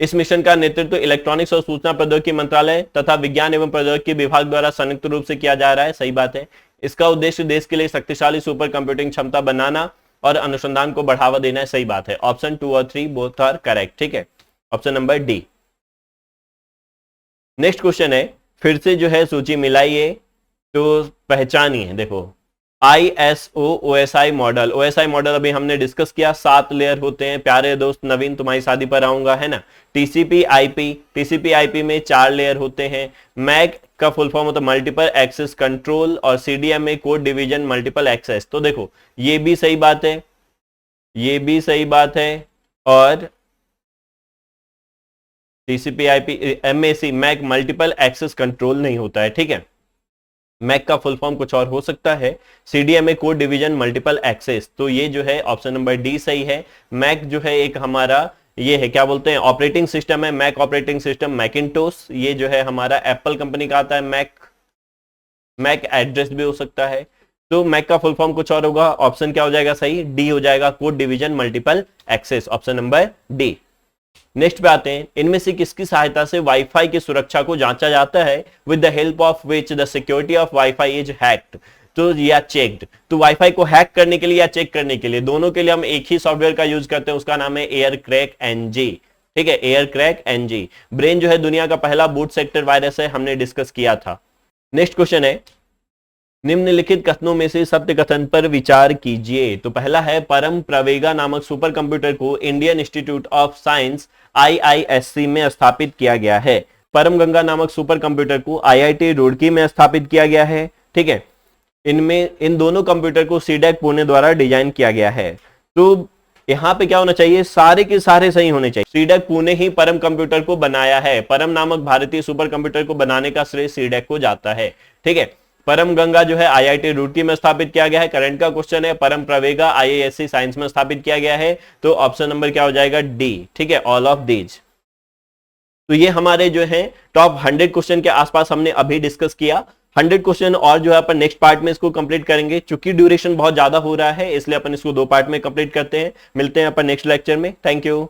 इस मिशन का नेतृत्व इलेक्ट्रॉनिक्स और सूचना प्रौद्योगिकी मंत्रालय तथा विज्ञान एवं प्रौद्योगिकी विभाग द्वारा संयुक्त रूप से किया जा रहा है, सही बात है। इसका उद्देश्य देश के लिए शक्तिशाली सुपर कंप्यूटिंग क्षमता बनाना और अनुसंधान को बढ़ावा देना है, सही बात है। ऑप्शन 2 और 3 बोथ आर करेक्ट, ठीक है, option number D. Next question है, फिर से जो है सूची मिलाइए तो पहचानिए। देखो, ISO OSI model, OSI model अभी हमने डिस्कस किया, 7 लेयर होते हैं। प्यारे दोस्त नवीन, तुम्हारी शादी पर आऊंगा, है ना। TCP IP में 4 लेयर होते हैं। मैक का फुल फॉर्म होता है मल्टीपल एक्सेस कंट्रोल और CDMA code division multiple access. तो देखो, ये भी सही बात है, ये भी सही बात है, और TCP IP MAC MAC multiple access control नहीं होता है, ठीक है। मैक का फुल फॉर्म कुछ और हो सकता है, CDMA code division multiple access. तो ये जो है ऑप्शन नंबर डी सही है। मैक जो है एक हमारा ये है, क्या बोलते हैं, ऑपरेटिंग सिस्टम है, मैक ऑपरेटिंग सिस्टम, मैकिंटोश, ये जो है हमारा एप्पल कंपनी का आता है। मैक एड्रेस भी हो सकता है। तो मैक का फुल फॉर्म कुछ और होगा, ऑप्शन क्या हो जाएगा सही, डी हो जाएगा, code division multiple access, option number D. Next पे आते हैं, इनमें से किसकी सहायता से वाईफाई की सुरक्षा को जांचा जाता है। With the help of which the security of wifi is hacked. तो या चेक्ड। तो वाईफाई को हैक करने के लिए या चेक करने के लिए, दोनों के लिए हम एक ही सॉफ्टवेयर का यूज करते हैं, उसका नाम है एयर क्रैक NG, ठीक है, एयर क्रैक NG। ब्रेन जो है दुनिया का पहला बूट सेक्टर वायरस है, हमने डिस्कस किया था। नेक्स्ट क्वेश्चन है, निम्नलिखित कथनों में से सत्य कथन पर विचार कीजिए। तो पहला है, परम प्रवेगा नामक सुपर कंप्यूटर को Indian institute of science IISc में स्थापित किया गया है। परम गंगा नामक सुपर कंप्यूटर को आईआईटी रुड़की में स्थापित किया गया है। ठीक है, इन दोनों कंप्यूटर को सीडैक पुणे द्वारा डिजाइन किया गया है। तो यहां पे क्या होना चाहिए, सारे के सारे सही होने चाहिए। सीडैक पुणे ही परम कंप्यूटर को बनाया है। परम नामक भारतीय सुपर कंप्यूटर को बनाने का श्रेय सीडैक को जाता है। ठीक है, परम गंगा जो है आईआईटी रुड़की में स्थापित किया गया है। करंट का क्वेश्चन है, परम प्रवेगा आईआईएससी साइंस में स्थापित किया गया है। तो ऑप्शन नंबर क्या हो जाएगा, डी। ठीक है, ऑल ऑफ दीज। तो ये हमारे जो है टॉप 100 क्वेश्चन के आसपास हमने अभी डिस्कस किया। 100 क्वेश्चन और जो है अपन नेक्स्ट पार्ट में इसको कंप्लीट करेंगे। चूंकि ड्यूरेशन बहुत ज्यादा हो रहा है इसलिए अपन इसको 2 पार्ट में कंप्लीट करते हैं। मिलते हैं अपन नेक्स्ट लेक्चर में। Thank you.